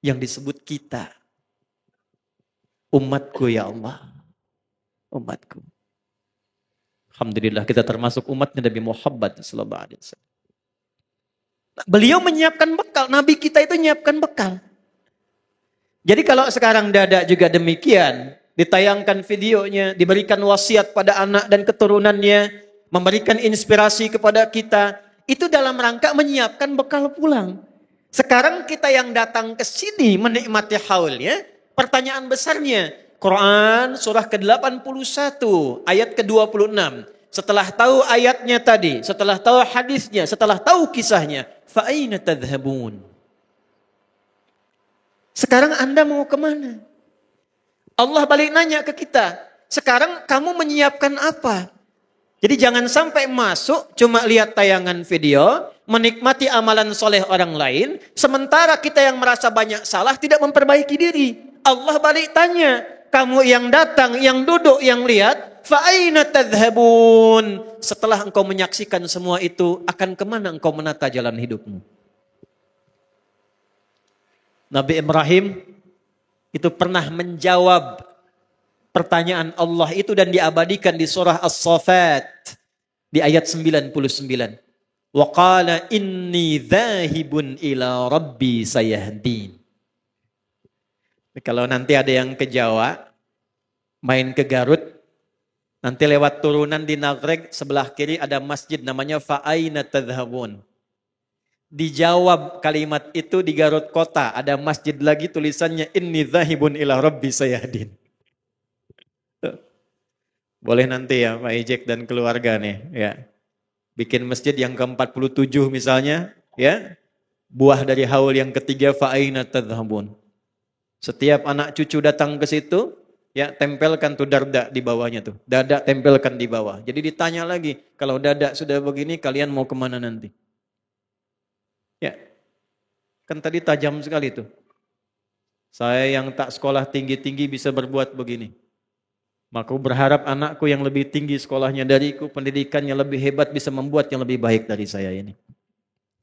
Yang disebut kita. Umatku ya Allah. Umatku. Alhamdulillah kita termasuk umatnya Nabi Muhammad SAW. Beliau menyiapkan bekal, Nabi kita itu menyiapkan bekal. Jadi kalau sekarang dada juga demikian, ditayangkan videonya, diberikan wasiat pada anak dan keturunannya, memberikan inspirasi kepada kita, itu dalam rangka menyiapkan bekal pulang. Sekarang kita yang datang ke sini menikmati haulnya, pertanyaan besarnya, Quran surah ke-81 ayat ke-26. Setelah tahu ayatnya tadi, setelah tahu hadisnya, setelah tahu kisahnya, fa aina tadhhabun? Sekarang Anda mau kemana? Allah balik nanya ke kita, sekarang kamu menyiapkan apa? Jadi jangan sampai masuk cuma lihat tayangan video, menikmati amalan soleh orang lain, sementara kita yang merasa banyak salah tidak memperbaiki diri. Allah balik tanya, kamu yang datang, yang duduk, yang lihat, fa aina tadhhabun? Setelah engkau menyaksikan semua itu, akan kemana engkau menata jalan hidupmu? Nabi Ibrahim itu pernah menjawab pertanyaan Allah itu dan diabadikan di surah As-Saffat di ayat 99. Wa qala inni dzahibun ila rabbi sayahdin. Kalau nanti ada yang ke Jawa, main ke Garut, nanti lewat turunan di Nagreg, sebelah kiri ada masjid namanya Fa'aina Tadhabun. Dijawab kalimat itu di Garut kota, ada masjid lagi tulisannya Inni Zahibun ila Rabbi Sayahdin. Boleh nanti ya Pak Ijek dan keluarga nih ya. Bikin masjid yang ke-47 misalnya ya. Buah dari haul yang ketiga Fa'aina Tadhabun. Setiap anak cucu datang ke situ ya, tempelkan tuh darda di bawahnya tuh. Dada tempelkan di bawah. Jadi ditanya lagi, kalau dada sudah begini kalian mau kemana nanti? Ya. Kan tadi tajam sekali tuh. Saya yang tak sekolah tinggi-tinggi bisa berbuat begini. Maka berharap anakku yang lebih tinggi sekolahnya dariku, pendidikannya lebih hebat, bisa membuat yang lebih baik dari saya ini.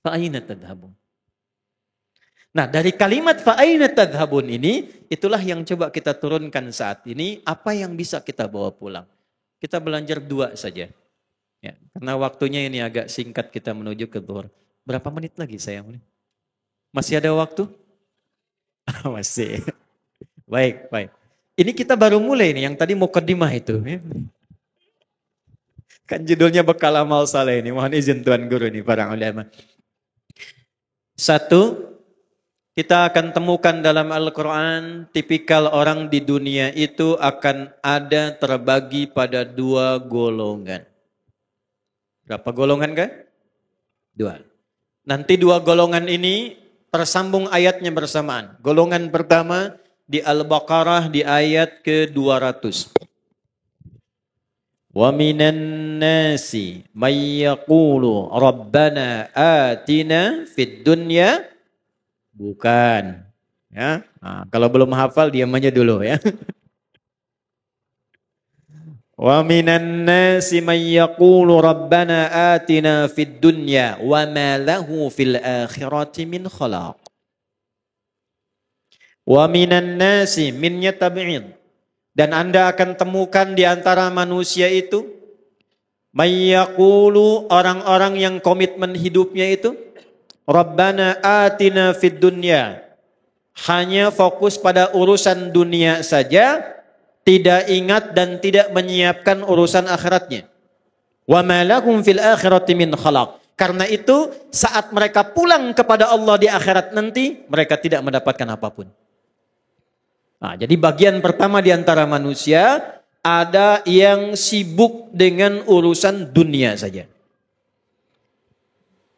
Fa'aina tadhabun. Nah, dari kalimat fa'aina tadhabun ini, itulah yang coba kita turunkan saat ini, apa yang bisa kita bawa pulang. Kita belajar 2 saja. Ya, karena waktunya ini agak singkat kita menuju ke zuhur. Berapa menit lagi sayang? Masih ada waktu? Masih. Baik, baik. Ini kita baru mulai nih, yang tadi mukaddimah itu. Kan judulnya bekal amal saleh ini. Mohon izin Tuan Guru nih, para ulama. 1, kita akan temukan dalam Al-Quran, tipikal orang di dunia itu akan ada terbagi pada 2 golongan. Berapa golongan kan? 2. Nanti 2 golongan ini tersambung ayatnya bersamaan. Golongan pertama di Al-Baqarah di ayat ke-200. Wa minan nasi may yaqulu rabbana atina fid dunya, bukan ya. Nah, kalau belum hafal diam aja dulu ya. Wa minan nasi may yaqulu rabbana atina fid dunya wa ma lahu fil akhirati min khalaq. Wa minan nasi minnya tabi'in. Dan Anda akan temukan di antara manusia itu may yaqulu, orang-orang yang komitmen hidupnya itu Rabbana atina fid dunya, hanya fokus pada urusan dunia saja, tidak ingat dan tidak menyiapkan urusan akhiratnya. Wa ma lahum fil akhirati min khalaq. Karena itu saat mereka pulang kepada Allah di akhirat nanti, mereka tidak mendapatkan apapun. Nah, jadi bagian pertama di antara manusia, ada yang sibuk dengan urusan dunia saja.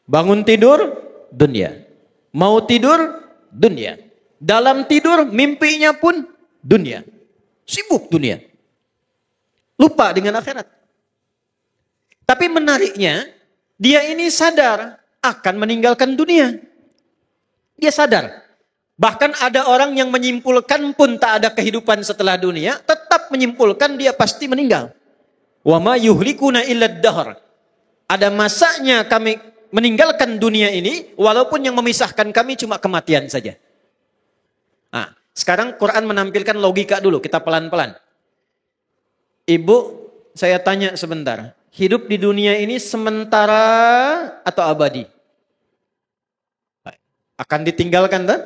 Bangun tidur, dunia. Mau tidur, dunia. Dalam tidur, mimpinya pun dunia. Sibuk dunia. Lupa dengan akhirat. Tapi menariknya, dia ini sadar akan meninggalkan dunia. Dia sadar. Bahkan ada orang yang menyimpulkan pun tak ada kehidupan setelah dunia, tetap menyimpulkan dia pasti meninggal. Wa ma yuhlikuna illa ad-dahr. Ada masanya kami meninggalkan dunia ini, walaupun yang memisahkan kami cuma kematian saja. Nah, sekarang Quran menampilkan logika dulu, kita pelan-pelan. Ibu, saya tanya sebentar, hidup di dunia ini sementara atau abadi? Akan ditinggalkan tak?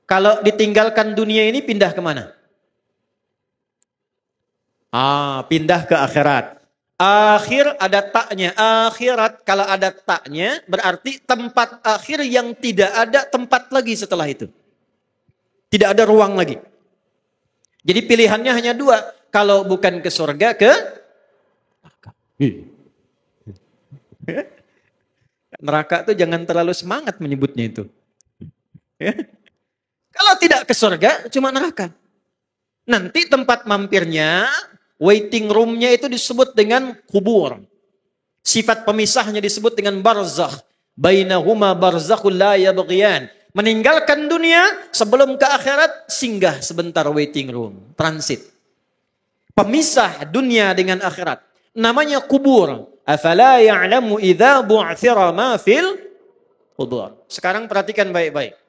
Kalau ditinggalkan dunia ini pindah kemana? Pindah ke akhirat. Akhir ada taknya. Akhirat kalau ada taknya berarti tempat akhir yang tidak ada tempat lagi setelah itu. Tidak ada ruang lagi. Jadi pilihannya hanya 2. Kalau bukan ke surga, ke neraka. Neraka itu jangan terlalu semangat menyebutnya itu. Kalau tidak ke surga, cuma neraka. Nanti tempat mampirnya, waiting roomnya itu disebut dengan kubur. Sifat pemisahnya disebut dengan barzakh. Bainahuma barzakhul la yabghiyan. Meninggalkan dunia sebelum ke akhirat, singgah sebentar waiting room, transit. Pemisah dunia dengan akhirat. Namanya kubur. Afala ya'lamu idza bu'thira ma fil kubur. Sekarang perhatikan baik-baik.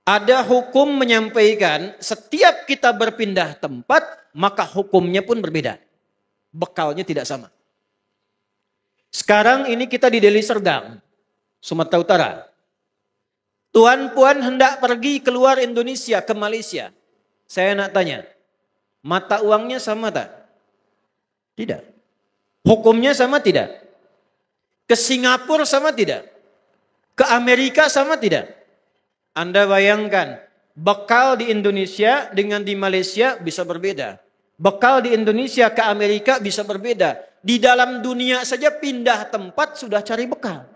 Ada hukum menyampaikan setiap kita berpindah tempat, maka hukumnya pun berbeda. Bekalnya tidak sama. Sekarang ini kita di Deli Serdang, Sumatera Utara. Tuan-puan hendak pergi keluar Indonesia ke Malaysia. Saya nak tanya, mata uangnya sama tak? Tidak. Hukumnya sama tidak? Ke Singapura sama tidak? Ke Amerika sama tidak? Anda bayangkan, bekal di Indonesia dengan di Malaysia bisa berbeda. Bekal di Indonesia ke Amerika bisa berbeda. Di dalam dunia saja pindah tempat sudah cari bekal.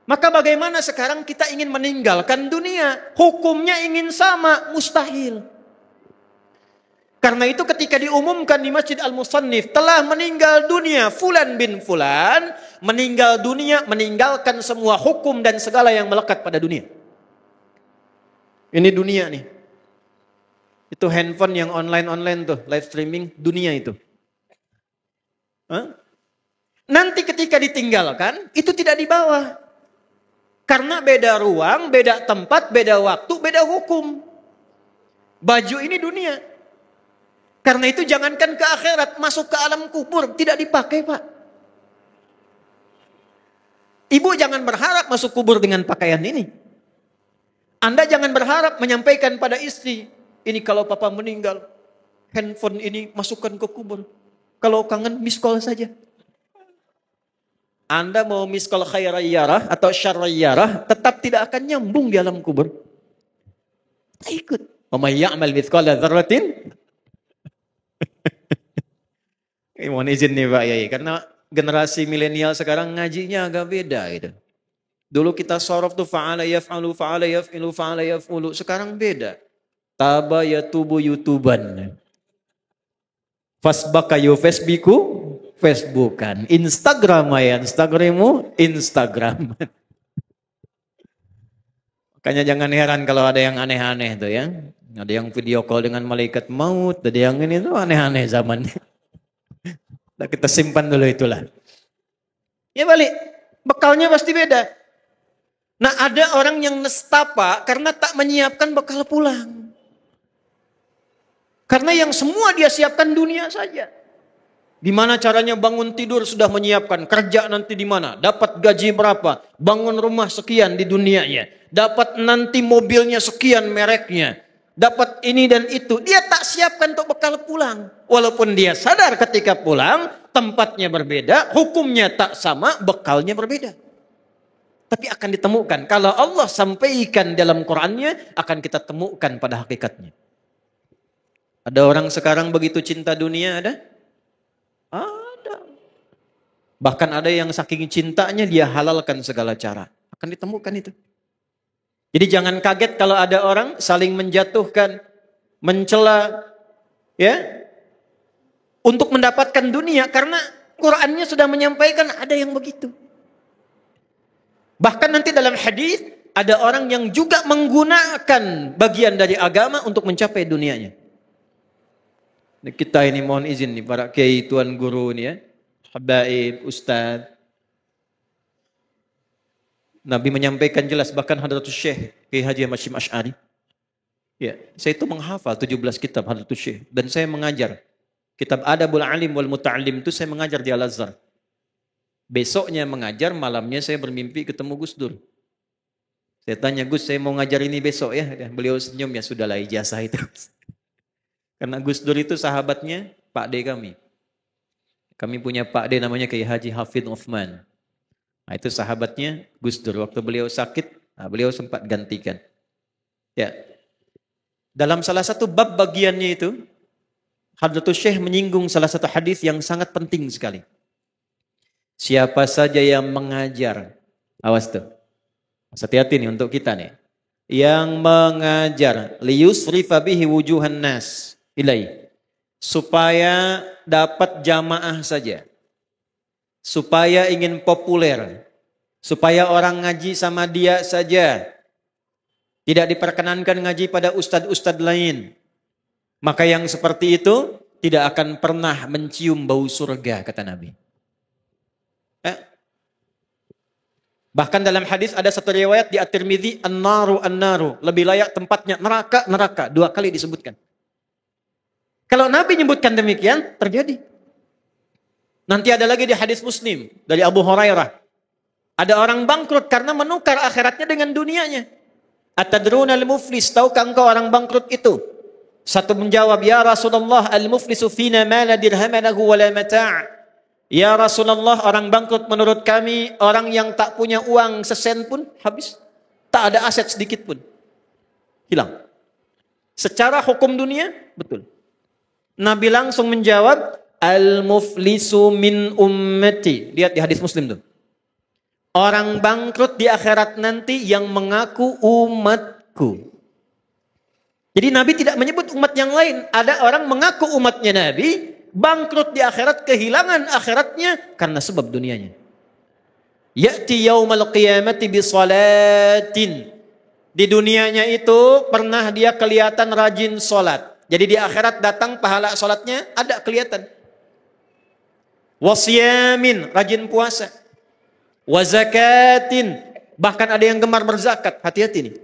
Maka bagaimana sekarang kita ingin meninggalkan dunia? Hukumnya ingin sama, mustahil. Karena itu ketika diumumkan di Masjid Al-Musannif telah meninggal dunia Fulan bin Fulan, meninggal dunia meninggalkan semua hukum dan segala yang melekat pada dunia. Ini dunia nih. Itu handphone yang online tuh, live streaming dunia itu. Hah? Nanti ketika ditinggalkan itu tidak dibawa. Karena beda ruang, beda tempat, beda waktu, beda hukum. Baju ini dunia. Karena itu jangankan ke akhirat, masuk ke alam kubur tidak dipakai, Pak. Ibu jangan berharap masuk kubur dengan pakaian ini. Anda jangan berharap menyampaikan pada istri, ini kalau papa meninggal, handphone ini masukkan ke kubur. Kalau kangen miss call saja. Anda mau miss call khairayyarah atau syarrayyarah, tetap tidak akan nyambung di alam kubur. Tak ikut. Wa may ya'mal mithqala dzarratin. Mohon izin nih Pak Yai, karena generasi milenial sekarang ngajinya agak beda gitu. Dulu kita sorof tuh fa'ala yaf'alu, fa'ala yaf'ilu, fa'ala yaf'ulu. Sekarang beda. Taba yatubu yutuban. Fasbaka yufasbiku. Facebookan. Instagram ya. Instagramu. Instagram. Makanya jangan heran kalau ada yang aneh-aneh tuh ya. Ada yang video call dengan malaikat maut. Ada yang ini tuh aneh-aneh zamannya. Kita simpan dulu itulah. Ya balik. Bekalnya pasti beda. Nah ada orang yang nestapa karena tak menyiapkan bekal pulang. Karena yang semua dia siapkan dunia saja. Gimana caranya bangun tidur sudah menyiapkan. Kerja nanti di mana. Dapat gaji berapa. Bangun rumah sekian di dunianya. Dapat nanti mobilnya sekian mereknya. Dapat ini dan itu. Dia tak siapkan untuk bekal pulang. Walaupun dia sadar ketika pulang. Tempatnya berbeda. Hukumnya tak sama. Bekalnya berbeda. Tapi akan ditemukan. Kalau Allah sampaikan dalam Qur'annya, akan kita temukan pada hakikatnya. Ada orang sekarang begitu cinta dunia, ada? Ada. Bahkan ada yang saking cintanya dia halalkan segala cara. Akan ditemukan itu. Jadi jangan kaget kalau ada orang saling menjatuhkan, mencela, ya, untuk mendapatkan dunia. Karena Qur'annya sudah menyampaikan ada yang begitu. Bahkan nanti dalam hadis ada orang yang juga menggunakan bagian dari agama untuk mencapai dunianya. Kita ini mohon izin nih para kiai, tuan guru nih ya, habaib, ustaz. Nabi menyampaikan jelas, bahkan Hadratus Syekh Kiai Haji Hasyim Asy'ari. Ya, saya itu menghafal 17 kitab Hadratus Syekh dan saya mengajar. Kitab Adabul Alim wal Muta'allim itu saya mengajar di Al-Azhar. Besoknya mengajar, malamnya saya bermimpi ketemu Gus Dur. Saya tanya, Gus, saya mau ngajar ini besok ya. Beliau senyum, ya sudahlah ijazah itu. Karena Gus Dur itu sahabatnya Pak D kami. Kami punya Pak D namanya Kiai Haji Hafidh Uthman. Nah, itu sahabatnya Gus Dur. Waktu beliau sakit, beliau sempat gantikan. Ya. Dalam salah satu bab bagiannya itu, Hadratus Syekh menyinggung salah satu hadis yang sangat penting sekali. Siapa saja yang mengajar, awas tuh. Hati-hati nih untuk kita nih. Yang mengajar liyusrifa bihi wujuhan nas ilai, supaya dapat jamaah saja, supaya ingin populer, supaya orang ngaji sama dia saja, tidak diperkenankan ngaji pada ustadz-ustadz lain, maka yang seperti itu tidak akan pernah mencium bau surga, kata Nabi. Bahkan dalam hadis ada satu riwayat di At-Tirmidzi, an-naru, lebih layak tempatnya neraka, 2 kali disebutkan. Kalau Nabi menyebutkan demikian, terjadi. Nanti ada lagi di hadis Muslim dari Abu Hurairah. Ada orang bangkrut karena menukar akhiratnya dengan dunianya. Atadruna al-muflis, tahukah engkau orang bangkrut itu? Satu menjawab, ya Rasulullah, al-muflisu fina ma la dirhama lahu wa la mata'. Ya Rasulullah, orang bangkrut menurut kami orang yang tak punya uang sesen pun habis. Tak ada aset sedikit pun. Hilang. Secara hukum dunia, betul. Nabi langsung menjawab, al-muflisu min ummati. Lihat di hadis Muslim tuh. Orang bangkrut di akhirat nanti yang mengaku umatku. Jadi Nabi tidak menyebut umat yang lain. Ada orang mengaku umatnya Nabi, bangkrut di akhirat, kehilangan akhiratnya karena sebab dunianya. Ya'ti yaumal qiyamati bi salatin. Di dunianya itu pernah dia kelihatan rajin sholat. Jadi di akhirat datang pahala sholatnya ada kelihatan. Wasyamin, rajin puasa. Wazakatin, bahkan ada yang gemar berzakat. Hati-hati nih.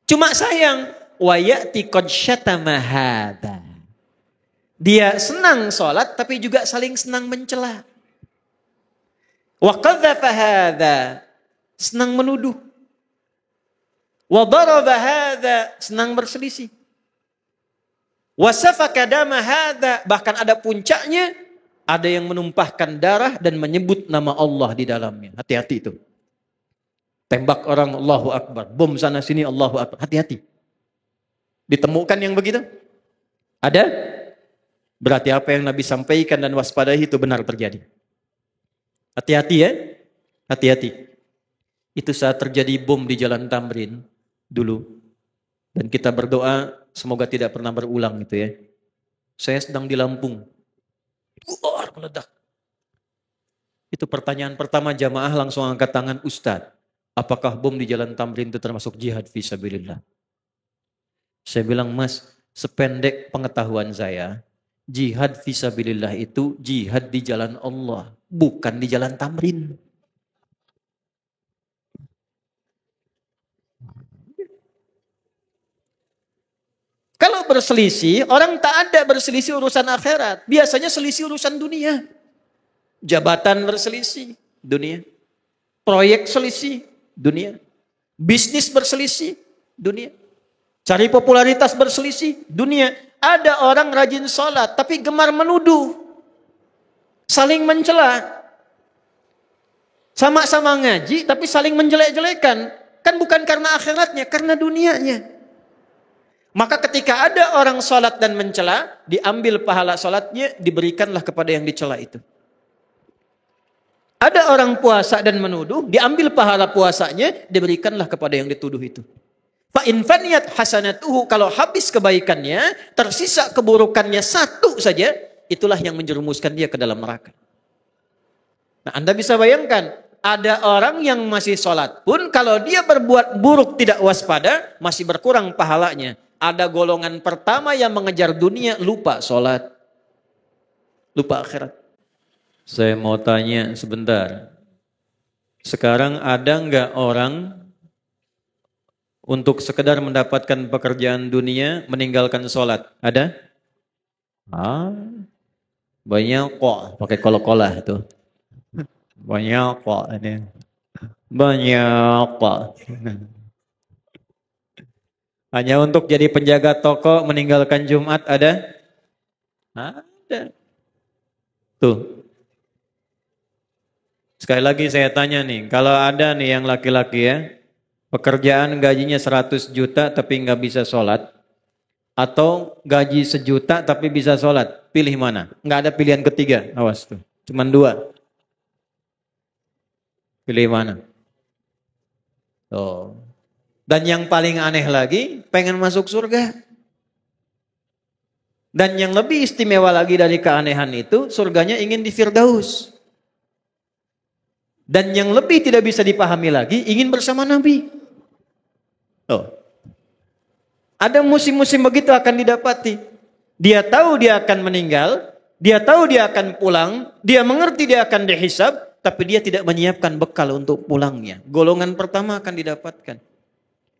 Cuma sayang, wa ya'ti qad syatama hadza. Dia senang sholat tapi juga saling senang mencela. Wa qadzafa hadza, senang menuduh. Wa daraba hadza, senang berselisih. Wa safaka dama hadza, bahkan ada puncaknya, ada yang menumpahkan darah dan menyebut nama Allah di dalamnya. Hati-hati itu. Tembak orang, Allahu Akbar. Bom sana sini, Allahu Akbar. Hati-hati. Ditemukan yang begitu? Ada? Berarti apa yang Nabi sampaikan dan waspadai itu benar terjadi. Hati-hati ya. Hati-hati. Itu saat terjadi bom di Jalan Tamrin dulu. Dan kita berdoa semoga tidak pernah berulang itu ya. Saya sedang di Lampung. Meledak. Itu pertanyaan pertama jamaah langsung angkat tangan, Ustadz, apakah bom di Jalan Tamrin itu termasuk jihad fisabilillah? Saya bilang, Mas, sependek pengetahuan saya, jihad fisabilillah itu jihad di jalan Allah, bukan di Jalan Tamrin. Kalau berselisih, orang tak ada berselisih urusan akhirat. Biasanya selisih urusan dunia. Jabatan berselisih, dunia. Proyek selisih, dunia. Bisnis berselisih, dunia. Cari popularitas berselisih, dunia. Ada orang rajin sholat, tapi gemar menuduh. Saling mencela. Sama-sama ngaji, tapi saling menjelek-jelekan. Kan bukan karena akhiratnya, karena dunianya. Maka ketika ada orang sholat dan mencela, diambil pahala sholatnya, diberikanlah kepada yang dicela itu. Ada orang puasa dan menuduh, diambil pahala puasanya, diberikanlah kepada yang dituduh itu. Fa in faniyat hasanatuhu, kalau habis kebaikannya, tersisa keburukannya satu saja, itulah yang menjerumuskan dia ke dalam neraka. Nah, Anda bisa bayangkan, ada orang yang masih sholat pun, kalau dia berbuat buruk tidak waspada, masih berkurang pahalanya. Ada golongan pertama yang mengejar dunia, lupa sholat. Lupa akhirat. Saya mau tanya sebentar. Sekarang ada nggak orang untuk sekedar mendapatkan pekerjaan dunia meninggalkan sholat? Ada? Banyak kok. Pakai kol-kolah itu. Banyak kok. Banyak kok. Hanya untuk jadi penjaga toko meninggalkan Jumat ada? Ada. Tuh. Sekali lagi saya tanya nih, kalau ada nih yang laki-laki ya, pekerjaan gajinya 100 juta tapi nggak bisa sholat, atau gaji 1 juta tapi bisa sholat, pilih mana? Nggak ada pilihan ketiga, awas tuh. Cuman 2. Pilih mana? Tuh. Dan yang paling aneh lagi, pengen masuk surga. Dan yang lebih istimewa lagi dari keanehan itu, surganya ingin di Firdaus. Dan yang lebih tidak bisa dipahami lagi, ingin bersama Nabi. Oh. Ada musim-musim begitu akan didapati. Dia tahu dia akan meninggal, dia tahu dia akan pulang, dia mengerti dia akan dihisab, tapi dia tidak menyiapkan bekal untuk pulangnya. Golongan pertama akan didapatkan.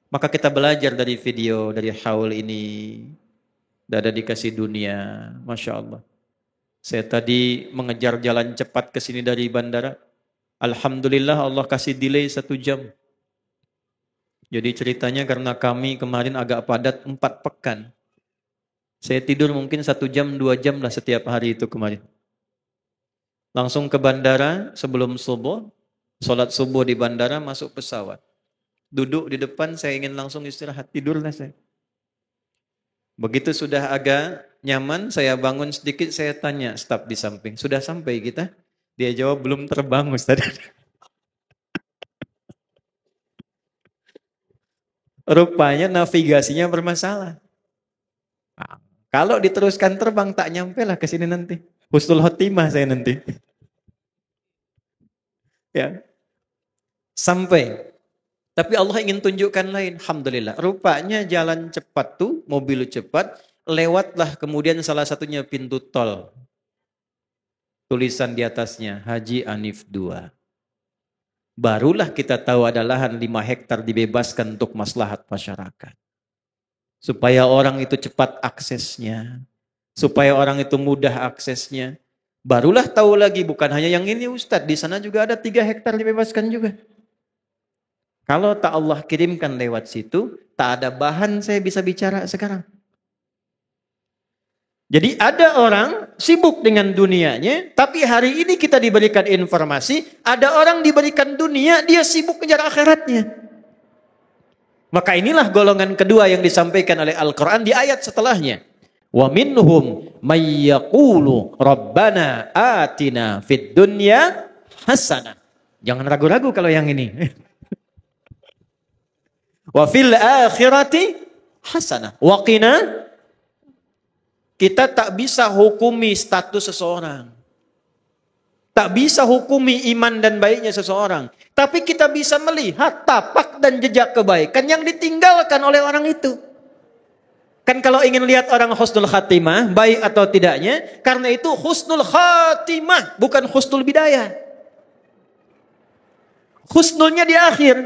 Maka kita belajar dari video, dari haul ini. Dada dikasih dunia. Masya Allah. Saya tadi mengejar jalan cepat ke sini dari bandara. Alhamdulillah Allah kasih delay 1 jam. Jadi ceritanya karena kami kemarin agak padat 4 pekan. Saya tidur mungkin 1 jam, 2 jam lah setiap hari itu kemarin. Langsung ke bandara sebelum subuh, sholat subuh di bandara, masuk pesawat. Duduk di depan, saya ingin langsung istirahat, tidurlah saya. Begitu sudah agak nyaman, saya bangun sedikit, saya tanya staf di samping, sudah sampai kita? Dia jawab, belum terbang Ustaz. Rupanya navigasinya bermasalah. Nah, kalau diteruskan terbang, tak nyampe lah ke sini nanti. Husnul khotimah saya nanti. Ya. Sampai. Tapi Allah ingin tunjukkan lain. Alhamdulillah. Rupanya jalan cepat tuh, mobil cepat, lewatlah kemudian salah satunya pintu tol. Tulisan di atasnya, Haji Hanif 2. Barulah kita tahu ada lahan 5 hektar dibebaskan untuk maslahat masyarakat. Supaya orang itu cepat aksesnya. Supaya orang itu mudah aksesnya. Barulah tahu lagi, bukan hanya yang ini Ustadz, di sana juga ada 3 hektar dibebaskan juga. Kalau tak Allah kirimkan lewat situ, tak ada bahan saya bisa bicara sekarang. Jadi ada orang sibuk dengan dunianya, tapi hari ini kita diberikan informasi, ada orang diberikan dunia, dia sibuk kejar akhiratnya. Maka inilah golongan kedua yang disampaikan oleh Al-Quran di ayat setelahnya. Wa minhum may yaqulu rabbana atina fid dunya hasanah. Jangan ragu-ragu kalau yang ini. Wa fil akhirati hasanah. Wa qina. Kita tak bisa hukumi status seseorang. Tak bisa hukumi iman dan baiknya seseorang. Tapi kita bisa melihat tapak dan jejak kebaikan yang ditinggalkan oleh orang itu. Kan kalau ingin lihat orang husnul khatimah, baik atau tidaknya, karena itu husnul khatimah, bukan husnul bidayah. Husnulnya di akhir.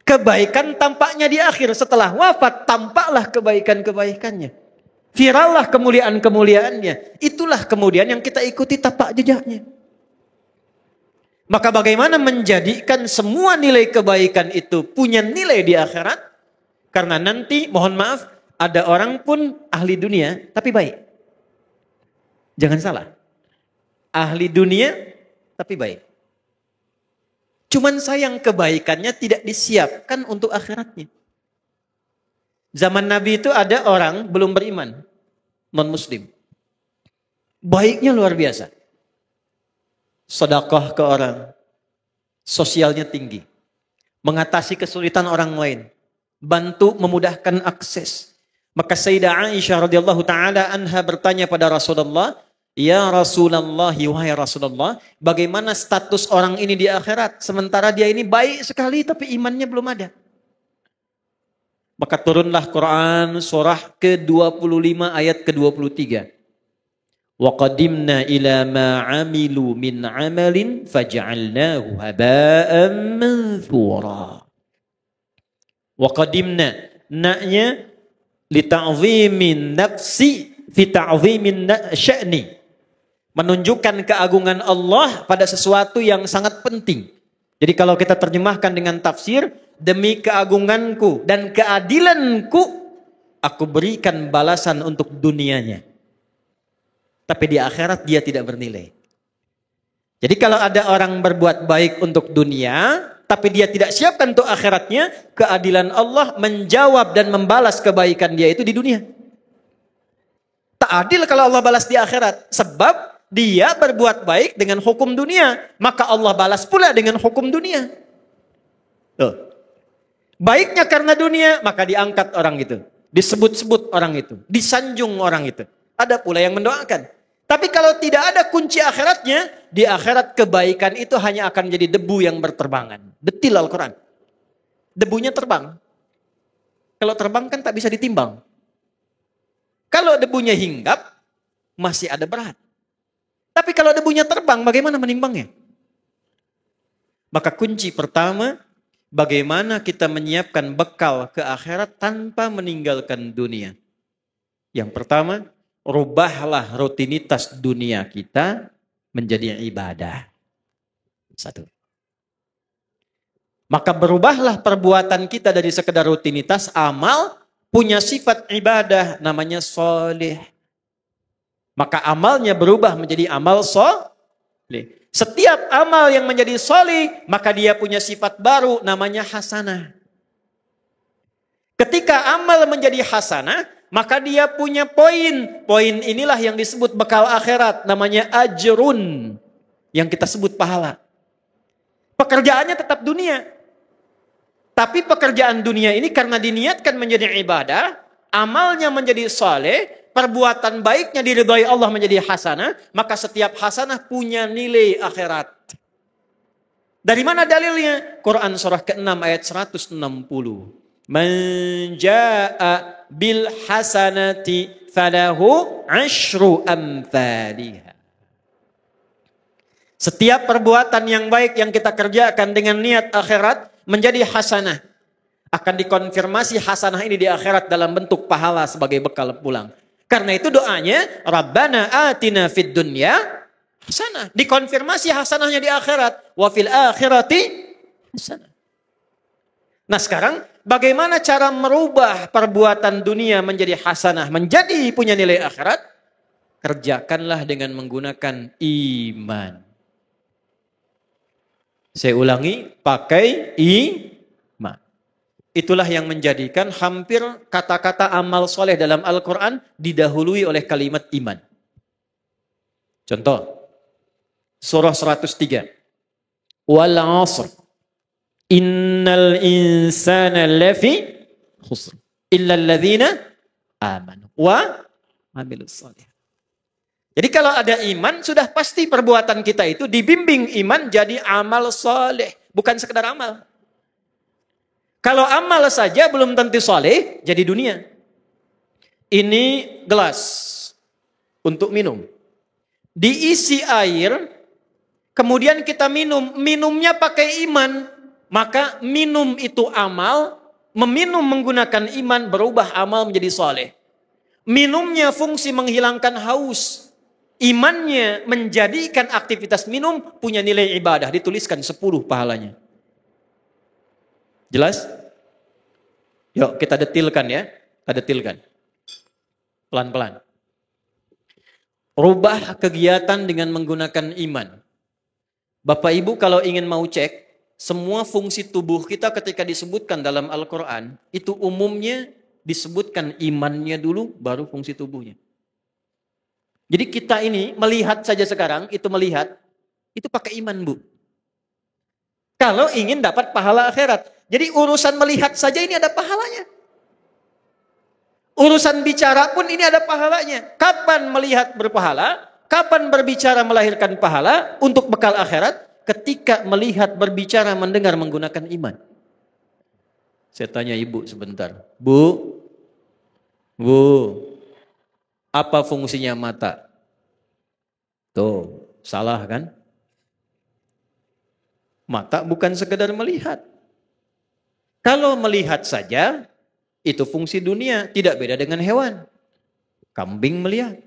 Kebaikan tampaknya di akhir. Setelah wafat, tampaklah kebaikan-kebaikannya. Virallah kemuliaan-kemuliaannya. Itulah kemudian yang kita ikuti tapak jejaknya. Maka bagaimana menjadikan semua nilai kebaikan itu punya nilai di akhirat? Karena nanti, mohon maaf, ada orang pun ahli dunia, tapi baik. Jangan salah. Ahli dunia, tapi baik. Cuman sayang kebaikannya tidak disiapkan untuk akhiratnya. Zaman Nabi itu ada orang belum beriman. Non-muslim. Baiknya luar biasa. Sedekah ke orang. Sosialnya tinggi. Mengatasi kesulitan orang lain. Bantu memudahkan akses. Maka Sayyidah Aisyah radhiyallahu taala anha bertanya pada Rasulullah, "Ya Rasulullah, wahai Rasulullah, bagaimana status orang ini di akhirat sementara dia ini baik sekali tapi imannya belum ada?" Maka turunlah Quran surah ke-25 ayat ke-23. "Wa qadimna ila ma 'amilu min 'amalin faj'alnahu haba'an manthura." Wa qadimna, naknya li ta'zimin nafsi fi ta'zimin sya'ni, menunjukkan keagungan Allah pada sesuatu yang sangat penting. Jadi kalau kita terjemahkan dengan tafsir, demi keagunganku dan keadilanku, aku berikan balasan untuk dunianya. Tapi di akhirat dia tidak bernilai. Jadi kalau ada orang berbuat baik untuk dunia, tapi dia tidak siapkan untuk akhiratnya, keadilan Allah menjawab dan membalas kebaikan dia itu di dunia. Tak adil kalau Allah balas di akhirat. Sebab dia berbuat baik dengan hukum dunia. Maka Allah balas pula dengan hukum dunia. Tuh. Baiknya karena dunia, maka diangkat orang itu. Disebut-sebut orang itu. Disanjung orang itu. Ada pula yang mendoakan. Tapi kalau tidak ada kunci akhiratnya, di akhirat kebaikan itu hanya akan menjadi debu yang berterbangan. Detil Al-Quran. Debunya terbang. Kalau terbang kan tak bisa ditimbang. Kalau debunya hinggap, masih ada berat. Tapi kalau debunya terbang, bagaimana menimbangnya? Maka kunci pertama, bagaimana kita menyiapkan bekal ke akhirat tanpa meninggalkan dunia. Yang pertama, rubahlah rutinitas dunia kita menjadi ibadah. Satu. Maka berubahlah perbuatan kita dari sekedar rutinitas amal, punya sifat ibadah namanya soleh. Maka amalnya berubah menjadi amal soleh. Setiap amal yang menjadi soleh, maka dia punya sifat baru namanya hasanah. Ketika amal menjadi hasanah, maka dia punya poin. Poin inilah yang disebut bekal akhirat, namanya ajrun. Yang kita sebut pahala. Pekerjaannya tetap dunia. Tapi pekerjaan dunia ini karena diniatkan menjadi ibadah, amalnya menjadi saleh, perbuatan baiknya diridhai Allah menjadi hasanah, maka setiap hasanah punya nilai akhirat. Dari mana dalilnya? Quran surah ke-6 ayat 160. Man jaa'a bil hasanati falahu 'asyru amthaliha. Setiap perbuatan yang baik yang kita kerjakan dengan niat akhirat menjadi hasanah. Akan dikonfirmasi hasanah ini di akhirat dalam bentuk pahala sebagai bekal pulang. Karena itu doanya, Rabbana atina fid dunya hasanah. Dikonfirmasi hasanahnya di akhirat. Wa fil akhirati hasanah. Nah sekarang, bagaimana cara merubah perbuatan dunia menjadi hasanah, menjadi punya nilai akhirat? Kerjakanlah dengan menggunakan iman. Saya ulangi, pakai iman. Itulah yang menjadikan hampir kata-kata amal soleh dalam Al-Quran didahului oleh kalimat iman. Contoh, surah 103. Wal 'asr. Innal insana lafi khusr. Illa alladhina amanu wa amilus soleh. Jadi kalau ada iman, sudah pasti perbuatan kita itu dibimbing iman jadi amal soleh. Bukan sekedar amal. Kalau amal saja belum tentu soleh, jadi dunia. Ini gelas untuk minum. Diisi air, kemudian kita minum. Minumnya pakai iman. Maka minum itu amal, meminum menggunakan iman berubah amal menjadi soleh. Minumnya fungsi menghilangkan haus. Imannya menjadikan aktivitas minum punya nilai ibadah. Dituliskan 10 pahalanya. Jelas? Yuk kita detilkan ya. Kita detilkan. Pelan-pelan. Rubah kegiatan dengan menggunakan iman. Bapak Ibu kalau ingin mau cek, semua fungsi tubuh kita ketika disebutkan dalam Al-Quran, itu umumnya disebutkan imannya dulu, baru fungsi tubuhnya. Jadi kita ini melihat saja sekarang, itu pakai iman Bu. Kalau ingin dapat pahala akhirat. Jadi urusan melihat saja ini ada pahalanya. Urusan bicara pun ini ada pahalanya. Kapan melihat berpahala? Kapan berbicara melahirkan pahala untuk bekal akhirat? Ketika melihat, berbicara, mendengar menggunakan iman. Saya tanya ibu sebentar. Bu, apa fungsinya mata? Tuh, salah kan? Mata bukan sekedar melihat. Kalau melihat saja, itu fungsi dunia. Tidak beda dengan hewan. Kambing melihat.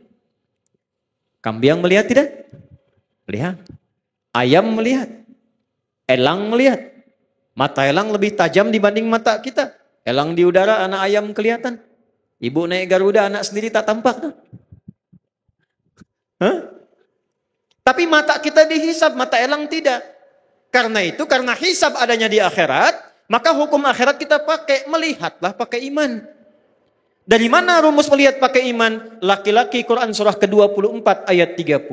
Kambing melihat tidak? Melihat. Ayam melihat. Elang melihat. Mata elang lebih tajam dibanding mata kita. Elang di udara, anak ayam kelihatan. Ibu naik Garuda, anak sendiri tak tampak. Hah? Tapi mata kita dihisab, mata elang tidak. Karena itu, karena hisab adanya di akhirat, maka hukum akhirat kita pakai, melihatlah pakai iman. Dari mana rumus melihat pakai iman? Laki-laki Quran surah ke-24 ayat 30,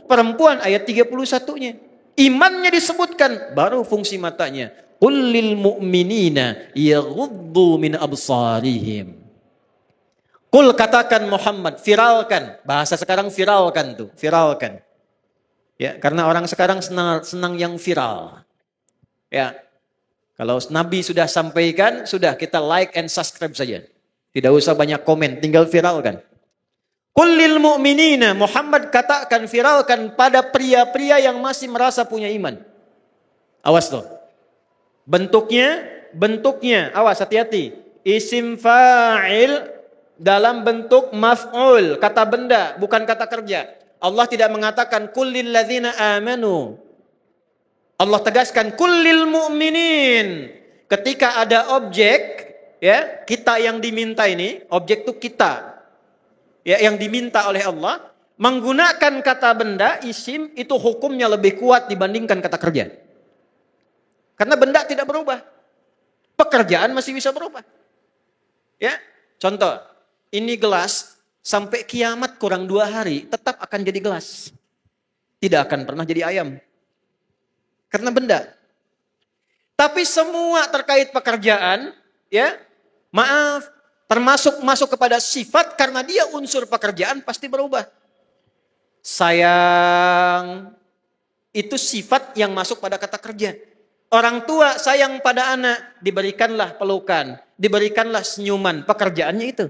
perempuan ayat 31-nya. Imannya disebutkan, baru fungsi matanya. Qul lil mu'minina yaghuddu min absarihim. Qul katakan Muhammad, viralkan. Bahasa sekarang viralkan tuh, viralkan. Ya, karena orang sekarang senang yang viral. Ya. Kalau Nabi sudah sampaikan, sudah kita like and subscribe saja. Tidak usah banyak komen, tinggal viralkan. Qul lil mu'minina, Muhammad katakan, viralkan pada pria-pria yang masih merasa punya iman. Awas tuh. Bentuknya, awas hati-hati. Isim fa'il dalam bentuk maf'ul, kata benda, bukan kata kerja. Allah tidak mengatakan qul lil ladzina amanu. Allah tegaskan kullil mu'minin. Ketika ada objek, ya, kita yang diminta ini, objek itu kita. Ya, yang diminta oleh Allah, menggunakan kata benda, isim, itu hukumnya lebih kuat dibandingkan kata kerja. Karena benda tidak berubah. Pekerjaan masih bisa berubah. Ya, contoh, ini gelas sampai kiamat kurang 2 hari tetap akan jadi gelas. Tidak akan pernah jadi ayam. Karena benda. Tapi semua terkait pekerjaan, ya, maaf, termasuk masuk kepada sifat karena dia unsur pekerjaan pasti berubah. Sayang, itu sifat yang masuk pada kata kerja. Orang tua sayang pada anak, diberikanlah pelukan, diberikanlah senyuman, pekerjaannya itu.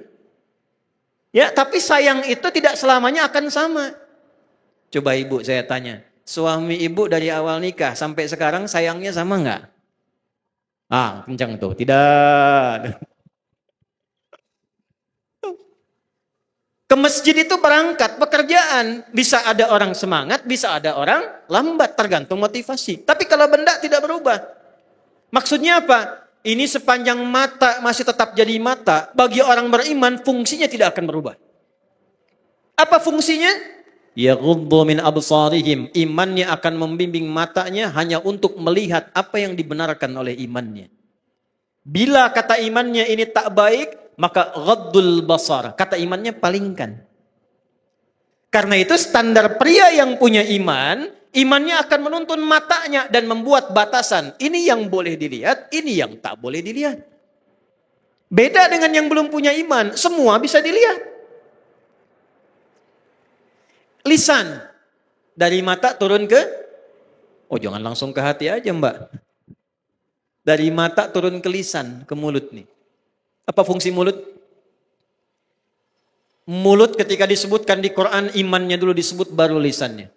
Ya, tapi sayang itu tidak selamanya akan sama. Coba ibu saya tanya, suami ibu dari awal nikah sampai sekarang sayangnya sama enggak? Ah, kencang tuh, tidak. Ke masjid itu berangkat, pekerjaan. Bisa ada orang semangat, bisa ada orang lambat, tergantung motivasi. Tapi kalau benda tidak berubah. Maksudnya apa? Ini sepanjang mata masih tetap jadi mata, bagi orang beriman fungsinya tidak akan berubah. Apa fungsinya? Yaghuddu min absarihim. Imannya akan membimbing matanya hanya untuk melihat apa yang dibenarkan oleh imannya. Bila kata imannya ini tak baik, maka ghaddul basar, kata imannya palingkan. Karena itu standar pria yang punya iman, imannya akan menuntun matanya dan membuat batasan. Ini yang boleh dilihat, ini yang tak boleh dilihat. Beda dengan yang belum punya iman, semua bisa dilihat. Lisan, dari mata turun ke, oh jangan langsung ke hati aja mbak. Dari mata turun ke lisan, ke mulut nih. Apa fungsi mulut? Mulut ketika disebutkan di Quran, imannya dulu disebut baru lisannya.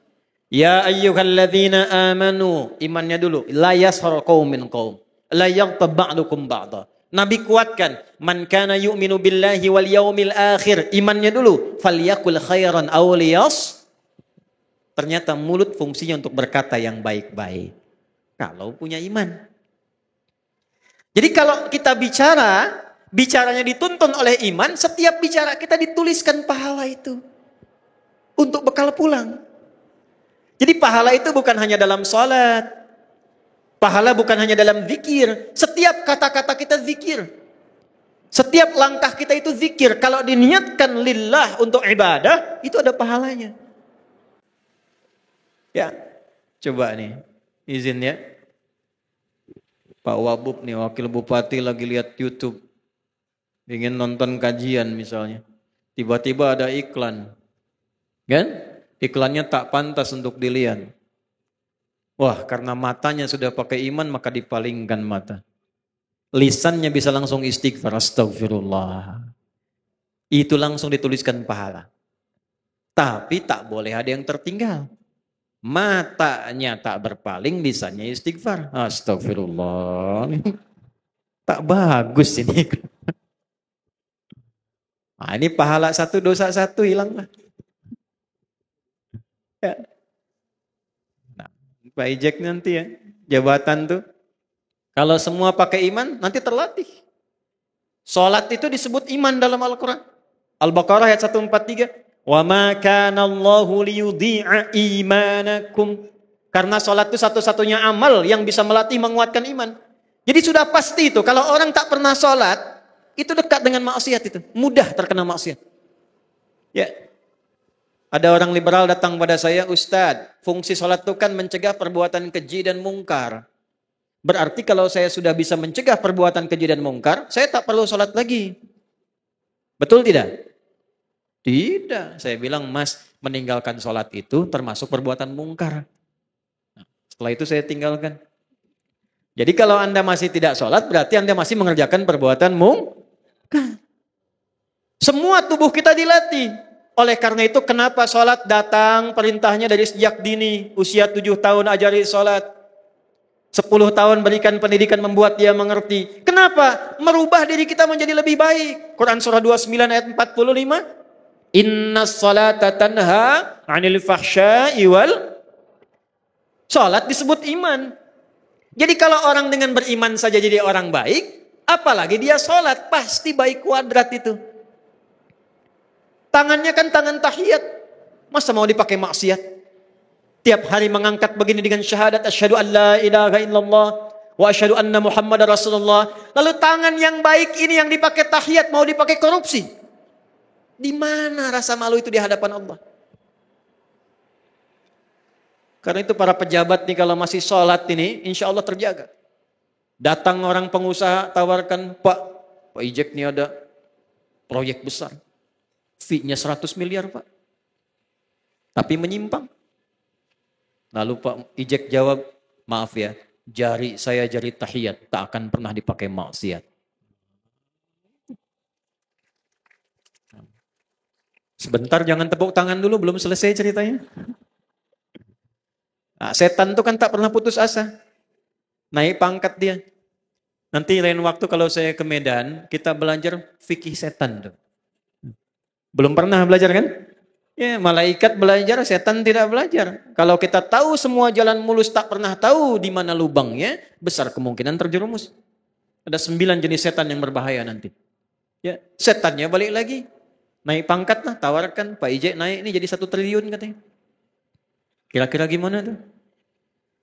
Ya ayyuhalladzina amanu, imannya dulu. La yashar qaumin qaum, la yaghtab ba'dukum ba'da. Nabi kuatkan, man kana yu'minu billahi wal yaumil akhir, imannya dulu. Falyakul khairan aw liyas. Ternyata mulut fungsinya untuk berkata yang baik-baik. Kalau punya iman. Jadi kalau kita bicaranya dituntun oleh iman, setiap bicara kita dituliskan pahala itu. Untuk bekal pulang. Jadi pahala itu bukan hanya dalam sholat. Pahala bukan hanya dalam zikir. Setiap kata-kata kita zikir. Setiap langkah kita itu zikir. Kalau diniatkan lillah untuk ibadah, itu ada pahalanya. Ya, coba nih, izin ya. Pak Wabub nih, wakil bupati lagi lihat YouTube. Ingin nonton kajian misalnya. Tiba-tiba ada iklan. Kan? Iklannya tak pantas untuk dilihat. Wah, karena matanya sudah pakai iman, maka dipalingkan mata. Lisannya bisa langsung istighfar. Astagfirullah. Itu langsung dituliskan pahala. Tapi tak boleh ada yang tertinggal. Matanya tak berpaling, lisannya istighfar. Astagfirullah. Tak bagus ini. Nah, ini pahala 1, dosa 1 hilanglah. Ya. Nah, Pak Ijek nanti ya, jabatan tuh. Kalau semua pakai iman, nanti terlatih. Salat itu disebut iman dalam Al-Quran. Al-Baqarah ayat 143. Wa ma kana Allahu liyudhi'a imanakum. Karena salat itu satu-satunya amal yang bisa melatih menguatkan iman. Jadi sudah pasti itu, kalau orang tak pernah salat, itu dekat dengan maksiat itu. Mudah terkena maksiat. Ya. Ada orang liberal datang pada saya, Ustadz, fungsi salat itu kan mencegah perbuatan keji dan mungkar. Berarti kalau saya sudah bisa mencegah perbuatan keji dan mungkar, saya tak perlu salat lagi. Betul tidak? Tidak. Saya bilang, Mas, meninggalkan salat itu termasuk perbuatan mungkar. Nah, setelah itu saya tinggalkan. Jadi kalau Anda masih tidak salat, berarti Anda masih mengerjakan perbuatan mungkar. Semua tubuh kita dilatih. Oleh karena itu kenapa salat datang perintahnya dari sejak dini. Usia 7 tahun ajari salat. 10 tahun berikan pendidikan membuat dia mengerti. Kenapa? Merubah diri kita menjadi lebih baik. Quran surah 29 ayat 45. Inna salata tanha 'anil fahsya'i wal. Salat disebut iman. Jadi kalau orang dengan beriman saja jadi orang baik, apalagi dia salat, pasti baik kuadrat itu. Tangannya kan tangan tahiyat. Masa mau dipakai maksiat? Tiap hari mengangkat begini dengan syahadat asyhadu an la ilaha illallah wa asyhadu anna Muhammadar Rasulullah. Lalu tangan yang baik ini yang dipakai tahiyat mau dipakai korupsi. Di mana rasa malu itu di hadapan Allah? Karena itu para pejabat nih kalau masih sholat ini insya Allah terjaga. Datang orang pengusaha tawarkan, Pak Ijek nih ada proyek besar. Fee-nya 100 miliar Pak. Tapi menyimpang. Lalu Pak Ijek jawab, maaf ya, jari saya jari tahiyat, tak akan pernah dipakai maksiat. Sebentar jangan tepuk tangan dulu, belum selesai ceritanya. Nah, setan itu kan tak pernah putus asa. Naik pangkat dia. Nanti lain waktu kalau saya ke Medan, kita belajar fikih setan tuh. Belum pernah belajar kan? Ya, malaikat belajar, setan tidak belajar. Kalau kita tahu semua jalan mulus, tak pernah tahu di mana lubangnya, besar kemungkinan terjerumus. Ada 9 jenis setan yang berbahaya nanti. Ya, setannya balik lagi. Naik pangkat lah, tawarkan Pak Ijek naik ini jadi 1 triliun katanya. Kira-kira gimana tuh?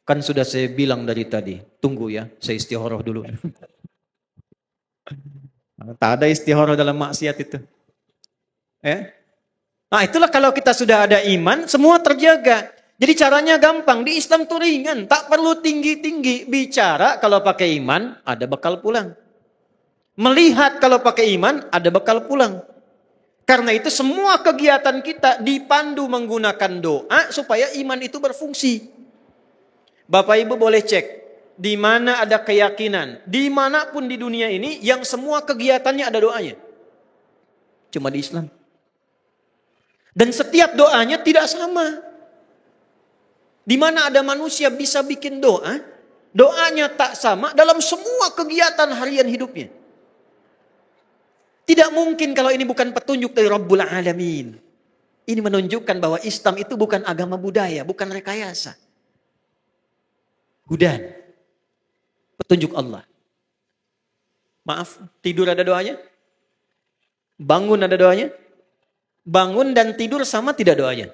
Kan sudah saya bilang dari tadi, tunggu ya, saya istikharah dulu. Tak ada istikharah dalam maksiat itu. Nah itulah kalau kita sudah ada iman, semua terjaga. Jadi caranya gampang, di Islam tuh ringan, tak perlu tinggi-tinggi. Bicara kalau pakai iman, ada bekal pulang. Melihat kalau pakai iman, ada bekal pulang. Karena itu semua kegiatan kita dipandu menggunakan doa supaya iman itu berfungsi. Bapak Ibu boleh cek, di mana ada keyakinan, dimanapun di dunia ini yang semua kegiatannya ada doanya. Cuma di Islam. Dan setiap doanya tidak sama. Di mana ada manusia bisa bikin doa, doanya tak sama dalam semua kegiatan harian hidupnya. Tidak mungkin kalau ini bukan petunjuk dari Rabbul Alamin. Ini menunjukkan bahwa Islam itu bukan agama budaya, bukan rekayasa. Hudan. Petunjuk Allah. Maaf, tidur ada doanya? Bangun ada doanya? Bangun dan tidur sama tidak doanya?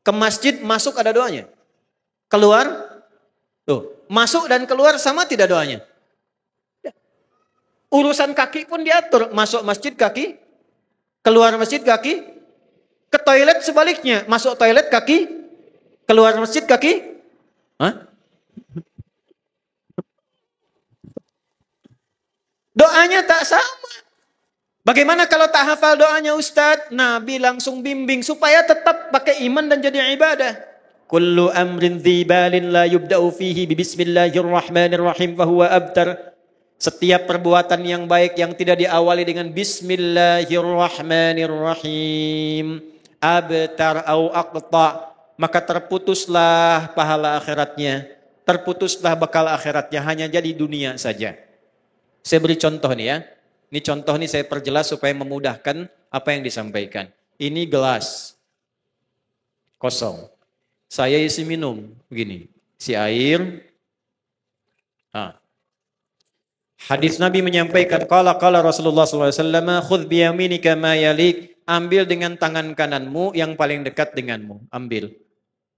Ke masjid masuk ada doanya? Keluar? Tuh, masuk dan keluar sama tidak doanya? Urusan kaki pun diatur. Masuk masjid kaki, keluar masjid kaki, ke toilet sebaliknya. Masuk toilet kaki, keluar masjid kaki. Hah? Doanya tak sama. Bagaimana kalau tak hafal doanya Ustadz? Nabi langsung bimbing supaya tetap pakai iman dan jadi ibadah. Kullu amrin dzibalin la yubda'u fihi bismillahirrahmanirrahim fahuwa abtar. Setiap perbuatan yang baik yang tidak diawali dengan bismillahirrahmanirrahim, abtar au aqta, maka terputuslah pahala akhiratnya, terputuslah bekal akhiratnya, hanya jadi dunia saja. Saya beri contoh nih ya. Ini contoh nih saya perjelas supaya memudahkan apa yang disampaikan. Ini gelas kosong. Saya isi minum begini, isi air. Hadis Nabi menyampaikan, qala Rasulullah sallallahu alaihi wasallam, khudh bi yaminika ma yalik, ambil dengan tangan kananmu yang paling dekat denganmu, ambil.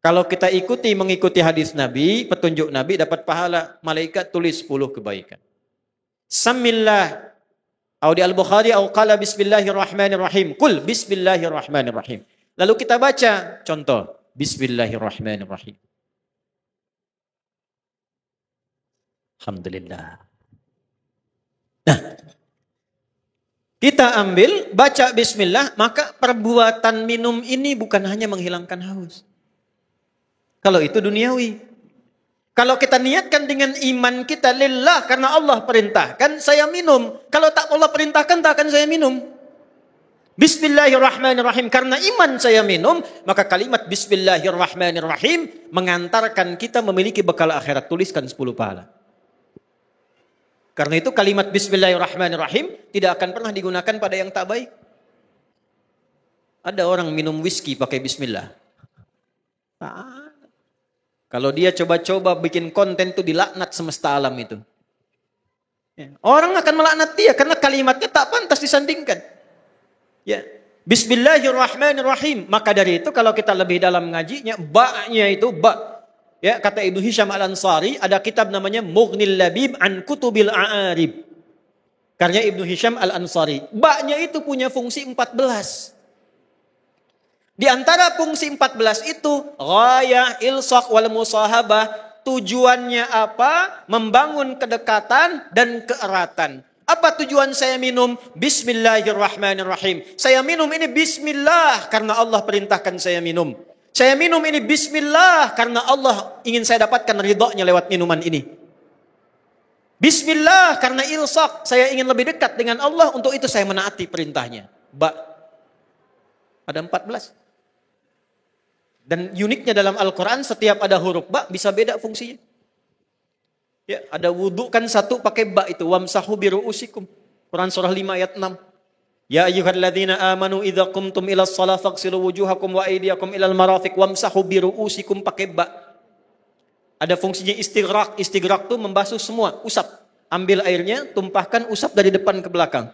Kalau kita mengikuti hadis Nabi, petunjuk Nabi, dapat pahala, malaikat tulis 10 kebaikan. Samillah, au di Al-Bukhari au qala bismillahirrahmanirrahim, qul bismillahirrahmanirrahim. Lalu kita baca contoh, bismillahirrahmanirrahim. Alhamdulillah. Nah, kita ambil, baca bismillah, maka perbuatan minum ini bukan hanya menghilangkan haus. Kalau itu duniawi. Kalau kita niatkan dengan iman kita lillah, karena Allah perintahkan, saya minum. Kalau tak Allah perintahkan, tak akan saya minum. Bismillahirrahmanirrahim. Karena iman saya minum, maka kalimat bismillahirrahmanirrahim mengantarkan kita memiliki bekal akhirat. Tuliskan 10 pahala. Karena itu kalimat bismillahirrahmanirrahim tidak akan pernah digunakan pada yang tak baik. Ada orang minum whisky pakai bismillah. Kalau dia coba-coba bikin konten itu dilaknat semesta alam itu. Ya. Orang akan melaknat dia karena kalimatnya tak pantas disandingkan. Ya. Bismillahirrahmanirrahim. Maka dari itu kalau kita lebih dalam ngajinya, ba-nya itu ba. Ya, kata Ibnu Hisham Al-Ansari, ada kitab namanya Mughnil Labib an Kutubil A'arib. Karya Ibnu Hisham Al-Ansari. Ba-nya itu punya fungsi 14. Di antara fungsi 14 itu, ghayah, ilsaq, wal musahabah. Tujuannya apa? Membangun kedekatan dan keeratan. Apa tujuan saya minum? Bismillahirrahmanirrahim. Saya minum ini bismillah karena Allah perintahkan saya minum. Saya minum ini bismillah karena Allah ingin saya dapatkan ridhonya lewat minuman ini. Bismillah karena ilsaq. Saya ingin lebih dekat dengan Allah. Untuk itu saya menaati perintahnya. Ba. Ada 14. Dan uniknya dalam Al-Quran setiap ada huruf ba bisa beda fungsinya. Ya, ada wudu kan satu pakai ba itu. Wamsahu biru'usikum. Quran surah 5 ayat 6. Ya ayyuhalladzina amanu idza qumtum ilas shalah faghsilu wujuhakum wa aydiyakum ilal marafiq wamsahu biru'usikum pakai ba. Ada fungsinya istighraq. Istighraq itu membasuh semua, usap. Ambil airnya, tumpahkan, usap dari depan ke belakang.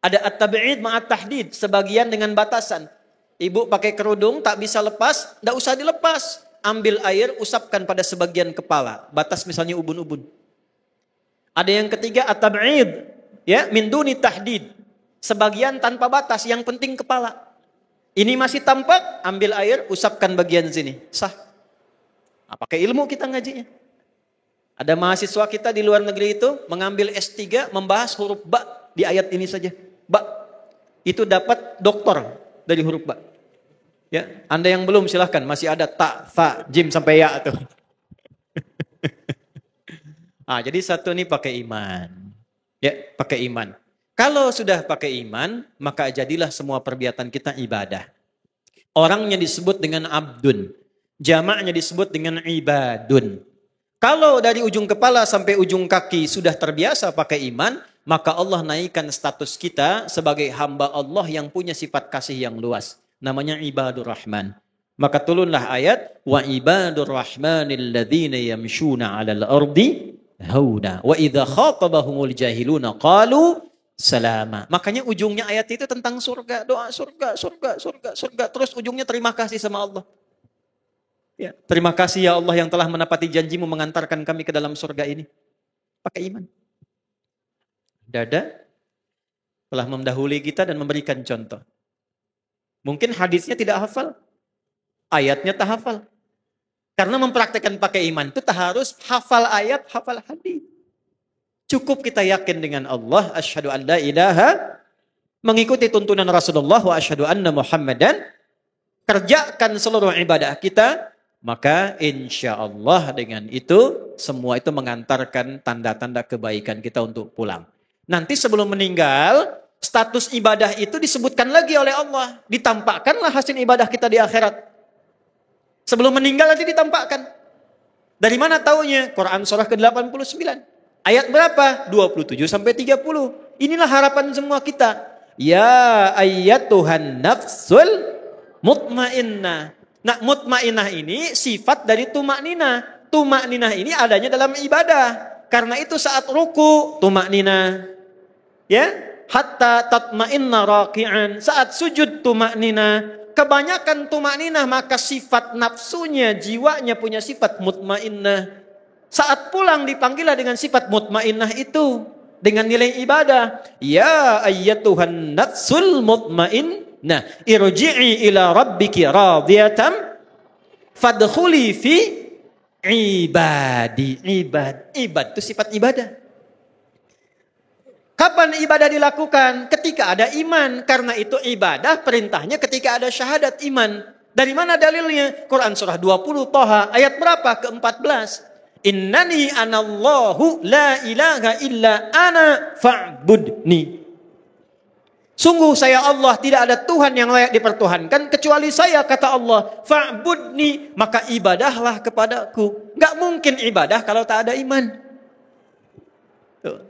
Ada at-tab'id ma'at tahdid, sebagian dengan batasan. Ibu pakai kerudung tak bisa lepas, tidak usah dilepas. Ambil air, usapkan pada sebagian kepala. Batas misalnya ubun-ubun. Ada yang ketiga at-tab'id, ya, min duni tahdid. Sebagian tanpa batas, yang penting kepala. Ini masih tampak, ambil air, usapkan bagian sini. Sah. Nah, pakai ilmu kita ngajinya. Ada mahasiswa kita di luar negeri itu mengambil S3 membahas huruf ba di ayat ini saja. Ba. Itu dapat doktor dari huruf ba. Ya, Anda yang belum silahkan, masih ada ta, fa, jim sampai ya tuh. Jadi satu ini pakai iman. Ya, pakai iman. Kalau sudah pakai iman, maka jadilah semua perbuatan kita ibadah. Orangnya disebut dengan abdun. Jamaknya disebut dengan ibadun. Kalau dari ujung kepala sampai ujung kaki sudah terbiasa pakai iman, maka Allah naikkan status kita sebagai hamba Allah yang punya sifat kasih yang luas. Namanya ibadur rahman. Maka turunlah ayat, wa ibadur rahmanil ladzina yamshuna 'alal ardi hauna wa idza khatabahumul jahiluna qalu salama. Makanya ujungnya ayat itu tentang surga, doa surga, surga, surga, surga. Terus ujungnya terima kasih sama Allah. Ya, terima kasih ya Allah yang telah menepati janjimu mengantarkan kami ke dalam surga ini. Pakai iman. Dada telah mendahului kita dan memberikan contoh. Mungkin hadisnya tidak hafal, ayatnya tak hafal. Karena mempraktekkan pakai iman itu tak harus hafal ayat, hafal hadis. Cukup kita yakin dengan Allah, asyhadu an la ilaha, mengikuti tuntunan Rasulullah wa asyhadu anna Muhammadan, kerjakan seluruh ibadah kita, maka insya Allah dengan itu semua itu mengantarkan tanda-tanda kebaikan kita untuk pulang. Nanti sebelum meninggal, status ibadah itu disebutkan lagi oleh Allah. Ditampakkanlah hasil ibadah kita di akhirat. Sebelum meninggal nanti ditampakkan. Dari mana taunya? Quran surah ke-89. Ayat berapa? 27 sampai 30. Inilah harapan semua kita. Ya ayyatuhan nafsul mutmainnah. Nah, mutmainnah ini sifat dari tumakninah. Tumakninah ini adanya dalam ibadah. Karena itu saat ruku tumakninah. Ya, hatta tatma'inna raki'an. Saat sujud tumakninah. Kebanyakan tumakninah maka sifat nafsunya, jiwanya punya sifat mutmainnah. Saat pulang dipanggillah dengan sifat mutmainnah itu. Dengan nilai ibadah. Ya ayyatuhan nafsul mutmainnah. Irji'i ila rabbiki radiyatan. Fadkhuli fi ibadi. Ibad itu sifat ibadah. Kapan ibadah dilakukan? Ketika ada iman. Karena itu ibadah perintahnya ketika ada syahadat iman. Dari mana dalilnya? Quran surah 20 Thaha ayat berapa? Ke-14. Innani anallahu la ilaha illa ana fa'budni. Sungguh saya Allah, tidak ada Tuhan yang layak dipertuhankan kecuali saya, kata Allah. Fa'budni, maka ibadahlah kepadaku. Gak mungkin ibadah kalau tak ada iman. Tuh.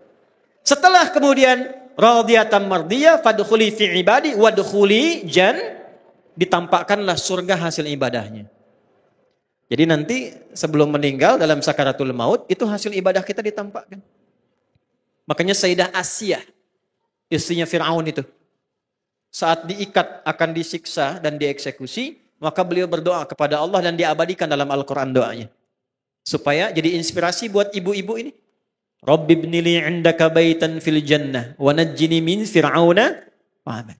Setelah kemudian radiyatan mardiyah fadkhuli fi ibadi wadkhuli ditampakkanlah surga hasil ibadahnya. Jadi nanti sebelum meninggal dalam sakaratul maut, itu hasil ibadah kita ditampakkan. Makanya Sayyidah Asiyah, istrinya Fir'aun itu, saat diikat akan disiksa dan dieksekusi, maka beliau berdoa kepada Allah dan diabadikan dalam Al-Quran doanya. Supaya jadi inspirasi buat ibu-ibu ini. Rabbi ibnili indaka baitan fil jannah wa najjini min fir'auna wa amali.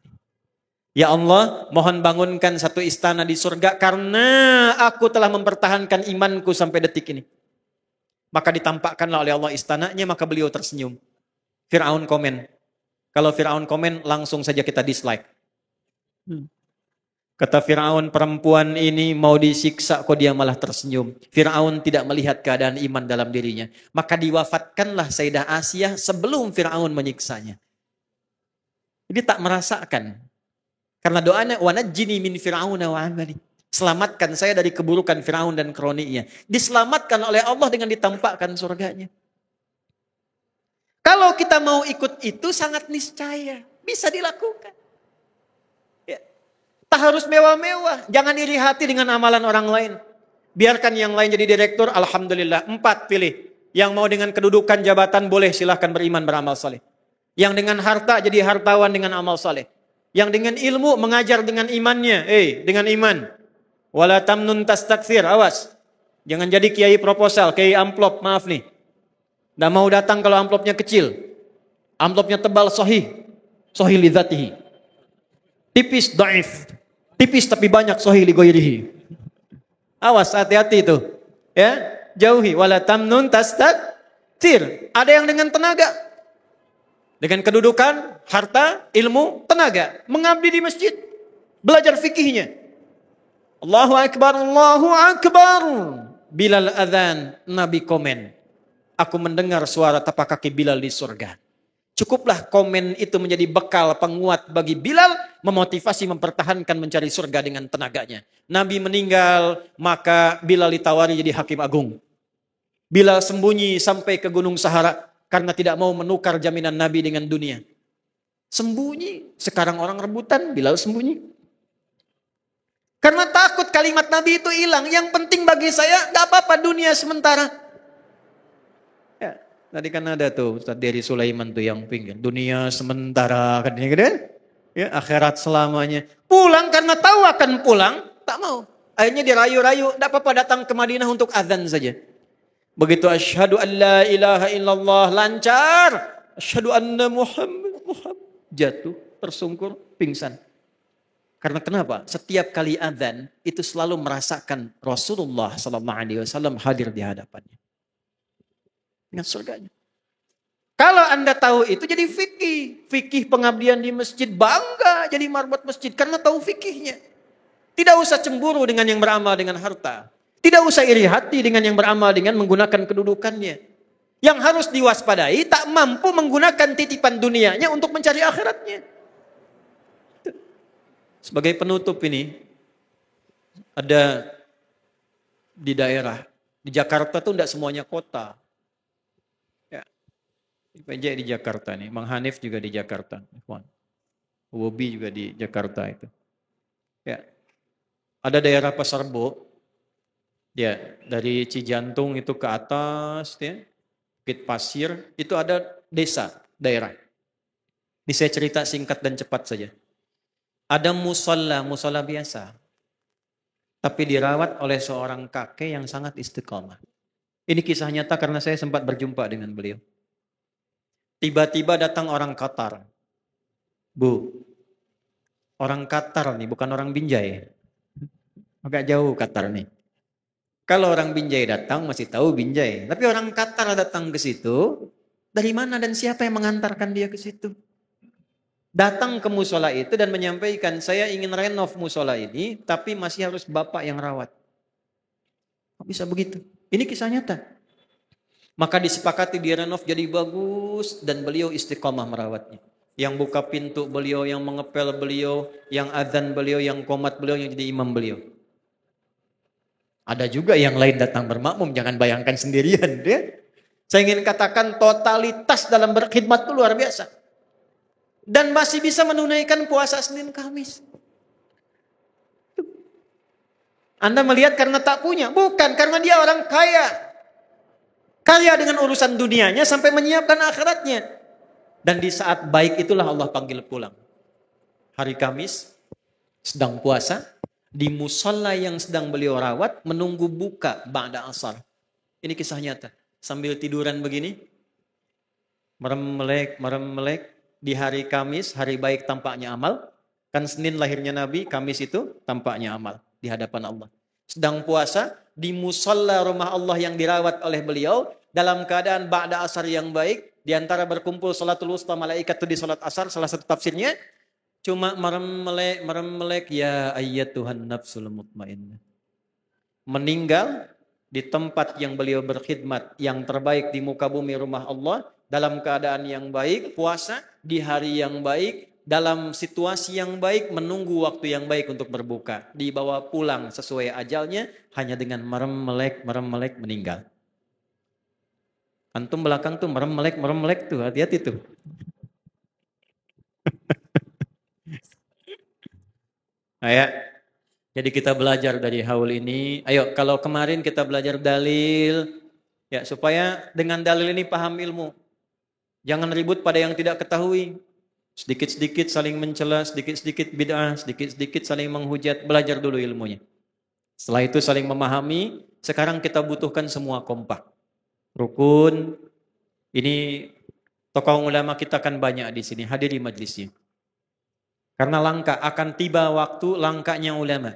Ya Allah, mohon bangunkan satu istana di surga karena aku telah mempertahankan imanku sampai detik ini. Maka ditampakkanlah oleh Allah istananya, maka beliau tersenyum. Fir'aun komen. Kalau Fir'aun komen, langsung saja kita dislike. Kata Fir'aun, perempuan ini mau disiksa kok dia malah tersenyum. Fir'aun tidak melihat keadaan iman dalam dirinya. Maka diwafatkanlah Sayyidah Asiyah sebelum Fir'aun menyiksanya. Jadi tak merasakan. Karena doanya, wa najjini min fir'auna wa amali. Selamatkan saya dari keburukan Fir'aun dan kroninya. Diselamatkan oleh Allah dengan ditampakkan surganya. Kalau kita mau ikut itu sangat niscaya. Bisa dilakukan. Ya. Tak harus mewah-mewah. Jangan iri hati dengan amalan orang lain. Biarkan yang lain jadi direktur, alhamdulillah. 4 pilih. Yang mau dengan kedudukan jabatan boleh silahkan beriman beramal saleh. Yang dengan harta jadi hartawan dengan amal saleh. Yang dengan ilmu mengajar dengan imannya. Dengan iman. Wala tamnun tastakthir. Awas. Jangan jadi kiai proposal, kiai amplop, maaf nih. Nggak mau datang kalau amplopnya kecil. Amplopnya tebal, sahih. Sahih li dzatihi. Tipis, dhaif. Tipis tapi banyak, sahih li ghairihi. Awas, hati-hati itu. Ya, jauhi. Wala tamnun tastakthir. Ada yang dengan tenaga. Dengan kedudukan, harta, ilmu, tenaga. Mengabdi di masjid. Belajar fikihnya. Allahu Akbar, Allahu Akbar. Bilal adzan, Nabi komen. Aku mendengar suara tapak kaki Bilal di surga. Cukuplah komen itu menjadi bekal penguat bagi Bilal. Memotivasi mempertahankan mencari surga dengan tenaganya. Nabi meninggal, maka Bilal ditawari jadi hakim agung. Bilal sembunyi sampai ke Gunung Sahara. Karena tidak mau menukar jaminan Nabi dengan dunia. Sembunyi. Sekarang orang rebutan, Bilal sembunyi. Karena takut kalimat Nabi itu hilang. Yang penting bagi saya, gak apa-apa dunia sementara. Ya, tadi kan ada tuh Ustaz Dery Sulaiman tuh yang pinggir. Dunia sementara. Kan, ya, akhirat selamanya. Pulang karena tahu akan pulang, tak mau. Akhirnya dirayu-rayu, gak apa-apa datang ke Madinah untuk azan saja. Begitu asyhadu an la ilaha illallah lancar. Asyhadu anna Muhammad jatuh, tersungkur, pingsan. Karena kenapa? Setiap kali adzan itu selalu merasakan Rasulullah SAW hadir di hadapannya. Dengan surganya. Kalau Anda tahu itu jadi fikih. Fikih pengabdian di masjid, bangga jadi marbot masjid karena tahu fikihnya. Tidak usah cemburu dengan yang beramal dengan harta. Tidak usah iri hati dengan yang beramal dengan menggunakan kedudukannya. Yang harus diwaspadai tak mampu menggunakan titipan dunianya untuk mencari akhiratnya. Sebagai penutup ini, ada di daerah, di Jakarta tuh tidak semuanya kota. Ya, PJ di Jakarta nih, Mang Hanif juga di Jakarta. Wobi juga di Jakarta itu. Ya, ada daerah Pasar Bo. Ya, dari Cijantung itu ke atas, ya, Bukit Pasir, itu ada desa, daerah. Ini saya cerita singkat dan cepat saja. Ada musola biasa. Tapi dirawat oleh seorang kakek yang sangat istiqomah. Ini kisah nyata karena saya sempat berjumpa dengan beliau. Tiba-tiba datang orang Qatar. Bu, orang Qatar nih, bukan orang Binjai. Agak jauh Qatar nih. Kalau orang Binjai datang masih tahu Binjai. Tapi orang Qatar datang ke situ, dari mana dan siapa yang mengantarkan dia ke situ? Datang ke musola itu dan menyampaikan, saya ingin renov musola ini, tapi masih harus bapak yang rawat. Kok bisa begitu? Ini kisah nyata. Maka disepakati direnov jadi bagus dan beliau istiqomah merawatnya. Yang buka pintu beliau, yang mengepel beliau, yang adzan beliau, yang qomat beliau, yang jadi imam beliau. Ada juga yang lain datang bermakmum, jangan bayangkan sendirian. Ya. Saya ingin katakan totalitas dalam berkhidmat itu luar biasa. Dan masih bisa menunaikan puasa Senin Kamis. Anda melihat karena tak punya. Bukan, karena dia orang kaya. Kaya dengan urusan dunianya sampai menyiapkan akhiratnya. Dan di saat baik itulah Allah panggil pulang. Hari Kamis, sedang puasa. Di musola yang sedang beliau rawat, menunggu buka ba'da asar. Ini kisah nyata. Sambil tiduran begini. Merem-melek. Di hari Kamis, hari baik tampaknya amal. Kan Senin lahirnya Nabi, Kamis itu tampaknya amal di hadapan Allah. Sedang puasa di musola rumah Allah yang dirawat oleh beliau dalam keadaan ba'da asar yang baik, di antara berkumpul salatul wusta malaikat itu di salat asar, salah satu tafsirnya cuma merem-melek ya ayyatuhan nafsul mutmainnah. Meninggal di tempat yang beliau berkhidmat yang terbaik di muka bumi rumah Allah dalam keadaan yang baik, puasa di hari yang baik, dalam situasi yang baik, menunggu waktu yang baik untuk berbuka. Dibawa pulang sesuai ajalnya, hanya dengan merem-melek meninggal. Antum belakang tuh merem-melek tuh, hati-hati tuh. Ayo, jadi kita belajar dari haul ini. Ayo, kalau kemarin kita belajar dalil, ya supaya dengan dalil ini paham ilmu. Jangan ribut pada yang tidak ketahui. Sedikit-sedikit saling mencela, sedikit-sedikit bid'ah, sedikit-sedikit saling menghujat. Belajar dulu ilmunya. Setelah itu saling memahami. Sekarang kita butuhkan semua kompak. Rukun. Ini tokoh ulama kita kan banyak di sini. Hadiri majlisnya. Karena langka. Akan tiba waktu langkanya ulama.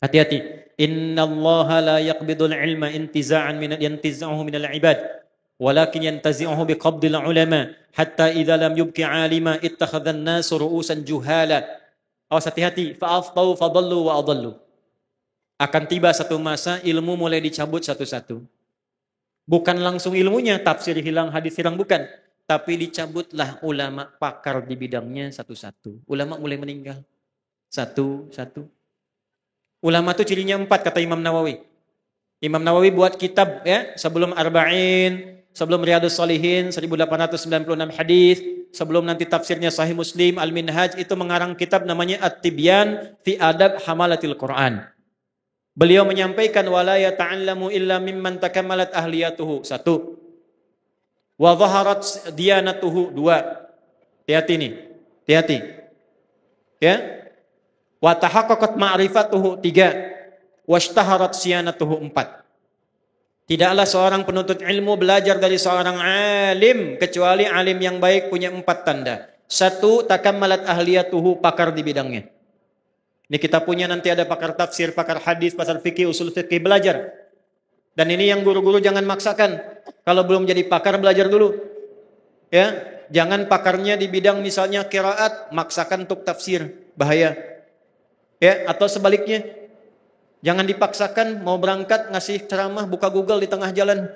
Hati-hati. Innallaha la yaqbidul ilma intiza'an yantiza'uhu minal ibad. Walakin yantazi'uhu biqabdil ulama hatta idza lam yubqi 'alima ittakhadhan nasu ru'usan juhala. Awas hati-hati, fa'aftau fadallu wa adallu. Akan tiba satu masa ilmu mulai dicabut satu-satu. Bukan langsung ilmunya, tafsir hilang, hadis hilang, bukan. Tapi dicabutlah ulama pakar di bidangnya satu-satu. Ulama mulai meninggal. Satu-satu. Ulama itu cirinya 4 kata Imam Nawawi. Imam Nawawi buat kitab ya sebelum Arba'in, sebelum Riyadhus Shalihin 1896 hadis, sebelum nanti tafsirnya Sahih Muslim, Al-Minhaj, itu mengarang kitab namanya At-Tibyan fi Adab Hamalatil Quran. Beliau menyampaikan wala yata'allamu illa mimman takammalat ahliyatuhu. 1. Wa dhaharat diyanatuhu. 2. Hati-hati nih. Hati-hati. Ya. Wa tahaqqaqat ma'rifatuhu. 3. Washtaharat siyanatuhu. 4. Tidaklah seorang penuntut ilmu belajar dari seorang alim kecuali alim yang baik punya 4 tanda. 1. Takammalat ahliyatuhu, pakar di bidangnya. Ini kita punya nanti ada pakar tafsir, pakar hadis, pakar fikih, usul fikih, belajar. Dan ini yang guru-guru jangan maksakan. Kalau belum jadi pakar belajar dulu. Ya, jangan pakarnya di bidang misalnya qiraat, maksakan untuk tafsir, bahaya. Ya, atau sebaliknya. Jangan dipaksakan mau berangkat ngasih ceramah buka Google di tengah jalan.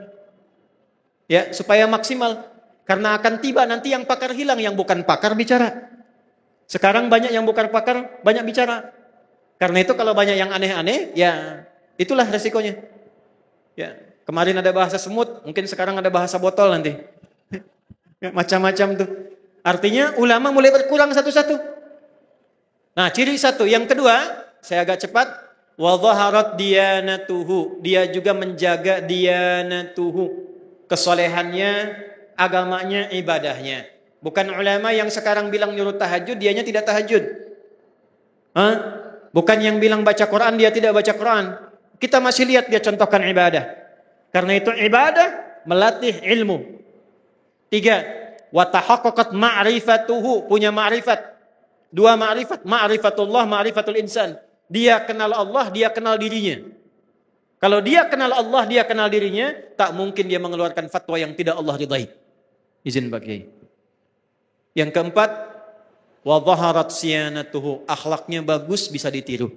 Ya, supaya maksimal. Karena akan tiba nanti yang pakar hilang, yang bukan pakar bicara. Sekarang banyak yang bukan pakar, banyak bicara. Karena itu kalau banyak yang aneh-aneh, ya itulah resikonya. Ya, kemarin ada bahasa semut, mungkin sekarang ada bahasa botol nanti. Ya, macam-macam tuh. Artinya ulama mulai berkurang satu-satu. Nah, ciri 1. Yang kedua, saya agak cepat. Wa dhaharat diyanatuhu. Dia juga menjaga diyanatuhu. Kesolehannya, agamanya, ibadahnya. Bukan ulama yang sekarang bilang nyuruh tahajud, dianya tidak tahajud. Hah? Bukan yang bilang baca Quran, dia tidak baca Quran. Kita masih lihat dia contohkan ibadah. Karena itu ibadah melatih ilmu. 3. Wa tahaqqaqat ma'rifatuhu, punya ma'rifat. 2 ma'rifat, ma'rifatullah, ma'rifatul insan. Dia kenal Allah, dia kenal dirinya. Kalau dia kenal Allah, dia kenal dirinya, tak mungkin dia mengeluarkan fatwa yang tidak Allah ridai. Izin bagi. Yang keempat, wa dhaharat siyanatuhu, akhlaknya bagus, bisa ditiru.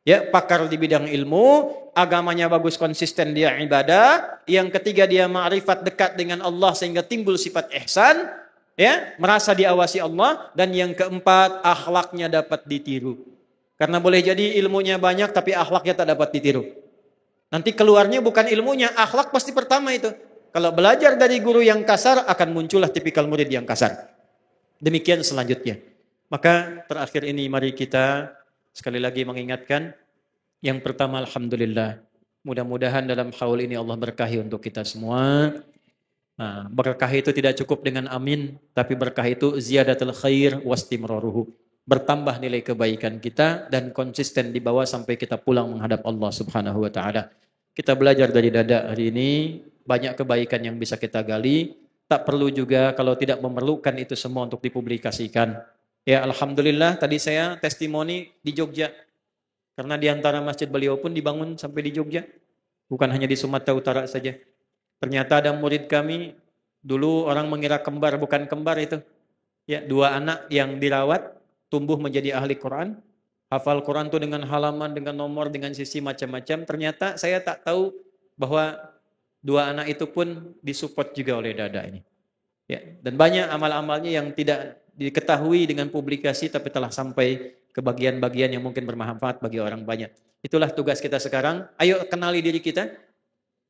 Ya, pakar di bidang ilmu, agamanya bagus, konsisten, dia ibadah. Yang ketiga, dia ma'rifat, dekat dengan Allah sehingga timbul sifat ihsan, ya, merasa diawasi Allah. Dan yang keempat, akhlaknya dapat ditiru. Karena boleh jadi ilmunya banyak tapi akhlaknya tak dapat ditiru. Nanti keluarnya bukan ilmunya, akhlak pasti pertama itu. Kalau belajar dari guru yang kasar, akan muncullah tipikal murid yang kasar. Demikian selanjutnya. Maka terakhir ini mari kita sekali lagi mengingatkan Yang pertama, alhamdulillah. Mudah-mudahan dalam haul ini Allah berkahi untuk kita semua. Nah, berkah itu tidak cukup dengan amin, tapi berkah itu ziyadatul khair wastimraruhu. Bertambah nilai kebaikan kita dan konsisten di bawah sampai kita pulang menghadap Allah Subhanahu wa taala. Kita belajar dari Dada hari ini, banyak kebaikan yang bisa kita gali. Tak perlu juga kalau tidak memerlukan itu semua untuk dipublikasikan. Ya alhamdulillah tadi saya testimoni di Jogja. Karena di antara masjid beliau pun dibangun sampai di Jogja. Bukan hanya di Sumatera Utara saja. Ternyata ada murid kami, dulu orang mengira kembar, bukan kembar itu. Ya, 2 anak yang dirawat, tumbuh menjadi ahli Quran. Hafal Quran itu dengan halaman, dengan nomor, dengan sisi macam-macam. Ternyata saya tak tahu bahwa 2 anak itu pun disupport juga oleh Dada ini. Ya, dan banyak amal-amalnya yang tidak diketahui dengan publikasi tapi telah sampai ke bagian-bagian yang mungkin bermanfaat bagi orang banyak. Itulah tugas kita sekarang. Ayo kenali diri kita.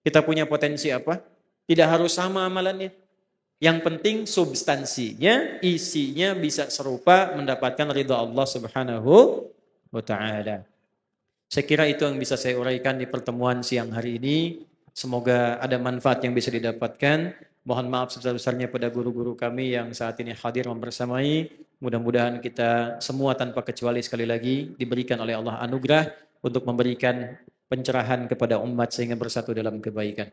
Kita punya potensi apa? Tidak harus sama amalannya. Yang penting substansinya, isinya bisa serupa mendapatkan ridha Allah Subhanahu wa taala. Saya kira itu yang bisa saya uraikan di pertemuan siang hari ini. Semoga ada manfaat yang bisa didapatkan. Mohon maaf sebesar-besarnya pada guru-guru kami yang saat ini hadir membersamai. Mudah-mudahan kita semua tanpa kecuali sekali lagi diberikan oleh Allah anugerah untuk memberikan pencerahan kepada umat sehingga bersatu dalam kebaikan.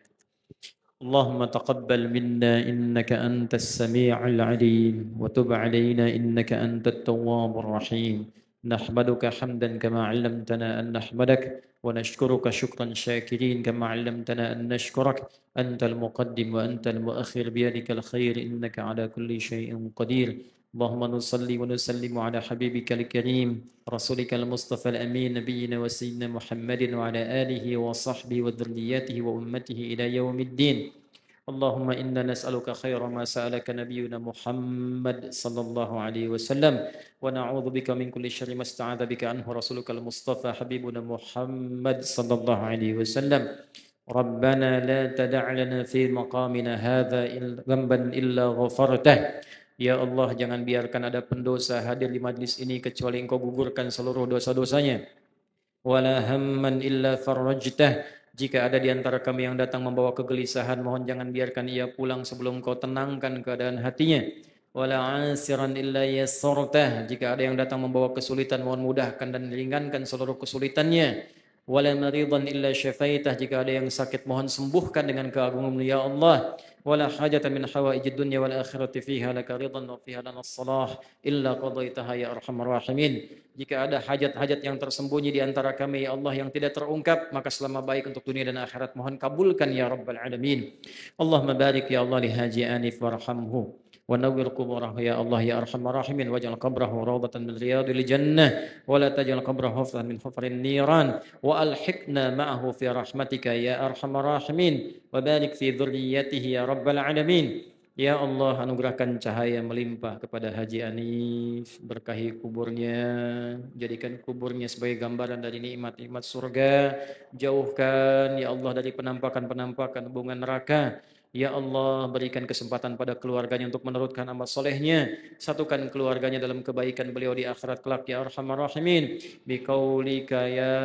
Allahumma taqabbal minna innaka antas sami'ul alim wa tub alaina innaka antat tawwabur rahim. Nahmaduka hamdan kama 'allamtana an nahmadak wa nashkuruka syukran syakirin kama 'allamtana an nashkurak antal muqaddim wa antal muakhir biyadikal khair innaka 'ala kulli syai'in qadir. اللهم نصلي ونسلم على حبيبك الكريم رسولك المصطفى الأمين نبينا وسيدنا محمد وعلى آله وصحبه وذرياته وأمته إلى يوم الدين. اللهم إنا نسألك خير ما سألك نبينا محمد صلى الله عليه وسلم ونعوذ بك من كل شر ما استعاذ بك عنه رسولك المصطفى حبيبنا محمد صلى الله عليه وسلم. ربنا لا تدع لنا في مقامنا هذا ذنبا إلا غفرته. Ya Allah, jangan biarkan ada pendosa hadir di majlis ini kecuali Engkau gugurkan seluruh dosa-dosanya. Wala hamman illa farajtah. Jika ada di antara kami yang datang membawa kegelisahan, mohon jangan biarkan ia pulang sebelum Engkau tenangkan keadaan hatinya. Wala asiran illa yassartah. Jika ada yang datang membawa kesulitan, mohon mudahkan dan ringankan seluruh kesulitannya. Wala maridan illa syafaitah. Jika ada yang sakit, mohon sembuhkan dengan keagungan-Mu ya Allah. ولا حاجة من حوائج الدنيا والآخرة فيها لك رضا وفيها لنا الصلاح إلا قضيتها يا أرحم الراحمين. Jika ada hajat-hajat yang tersembunyi di antara kami ya Allah yang tidak terungkap, maka selama baik untuk dunia dan akhirat mohon kabulkan ya Rabbal Alamin. Allahumma barik ya Allah li Haji Anif warhamhu ونور قبره يا الله يا أرحم الراحمين واجعل قبره روضة من رياض الجنة ولا تجعل قبره حفرة من حفر النيران وألحقنا معه في رحمتك يا أرحم الراحمين وبارك في ذريته يا رب العالمين. Ya Allah, anugerahkan cahaya melimpah kepada Haji Anif, berkahi kuburnya, jadikan kuburnya sebagai gambaran dari nikmat-nikmat surga, jauhkan ya Allah dari penampakan-penampakan hubungan neraka. Ya Allah, berikan kesempatan pada keluarganya untuk meneruskan amal solehnya. Satukan keluarganya dalam kebaikan beliau di akhirat kelak ya Arhamar Rahimin. Biqaulika ya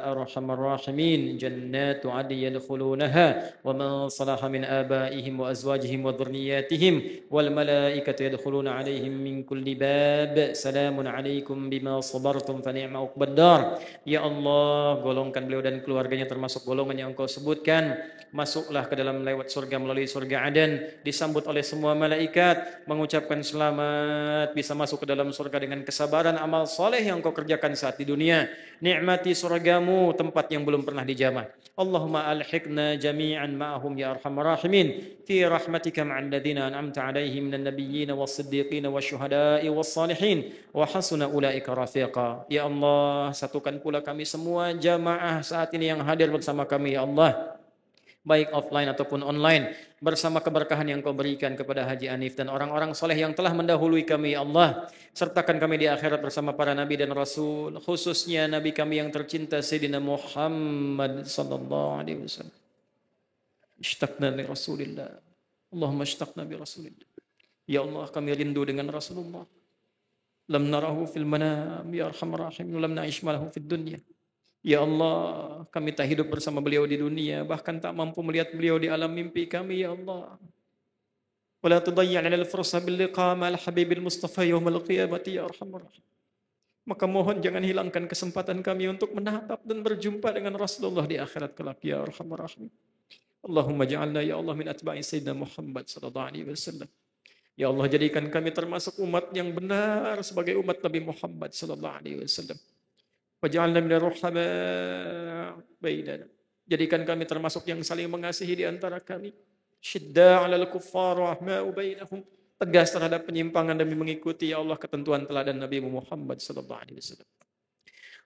Arhamar Rahimin. Jannatu adni yadkhulunaha wa man salaha min abaihim wa azwajihim wa dhurriyyatihim wal malaikatu yadkhuluna alaihim min kulli bab. Salamun alaikum bima sabartum fa ni'ma uqbad dar. Ya Allah, golongkan beliau dan keluarganya termasuk golongan yang Engkau sebutkan. Masuklah ke dalam lewat surga melalui surga Aden, disambut oleh semua malaikat, mengucapkan selamat, bisa masuk ke dalam surga dengan kesabaran amal soleh yang kau kerjakan saat di dunia. Nikmati surgamu, tempat yang belum pernah dijamah. Allahumma alhiqna jami'an ma'ahum ya arhamar rahimin fi rahmatika ma'al ladzina an'amta 'alaihim minan nabiyyin was-siddiqin wasyuhada'i was-salihin wa hasuna ulaika rafiqa. Ya Allah, satukan pula kami semua jamaah saat ini yang hadir bersama kami ya Allah, baik offline ataupun online, bersama keberkahan yang kau berikan kepada Haji Anif dan orang-orang soleh yang telah mendahului kami ya Allah. Sertakan kami di akhirat bersama para nabi dan rasul, khususnya nabi kami yang tercinta Sayyidina Muhammad sallallahu alaihi wasallam. Ishtaqna li Rasulillah. Allahumma ishtaqna bi Rasulillah. Ya Allah, kami rindu dengan Rasulullah. Lam narahu fil manam ya arhamar rahim, lam na'ish malahu fid dunya. Ya Allah, kami tak hidup bersama beliau di dunia, bahkan tak mampu melihat beliau di alam mimpi kami, ya Allah. Wala tudayyi' lana al-fursa bil liqa' ma'al habibil mustafa yaumal qiyamati ya arhamar rahim. Maka mohon jangan hilangkan kesempatan kami untuk menatap dan berjumpa dengan Rasulullah di akhirat kelak, ya arhamar rahim. Allahumma ja'alna ya Allah min atba'i sayyidina Muhammad sallallahu alaihi wasallam. Ya Allah, jadikan kami termasuk umat yang benar sebagai umat Nabi Muhammad sallallahu alaihi wasallam. Waj'alna minal ruhama bainana. Jadikan kami termasuk yang saling mengasihi di antara kami. Syidda 'alal kuffar rahma'u bainahum. Tegas terhadap penyimpangan demi mengikuti ya Allah ketentuan teladan Nabi Muhammad sallallahu alaihi wasallam.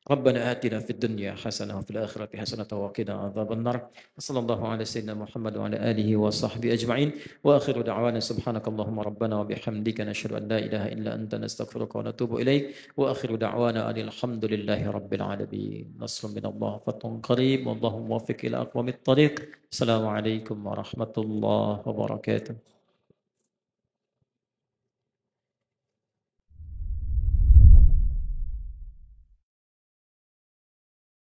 Rabbana atina fid dunya hasanah wa fil akhirati hasanah wa qina adzabannar. Sallallahu ala sayyidina Muhammad wa ala alihi wa sahbihi ajma'in. Wa akhiru da'wana subhanakallahumma rabbana wa bihamdika nashhadu an la ilaha illa anta nastaghfiruka wa natubu ilaik. Wa akhiru da'wana alhamdulillahi rabbil alamin. Nasrun minallah fatun qarib wallahu muwaffiq ila aqwamit thariq. Assalamualaikum warahmatullahi wabarakatuh.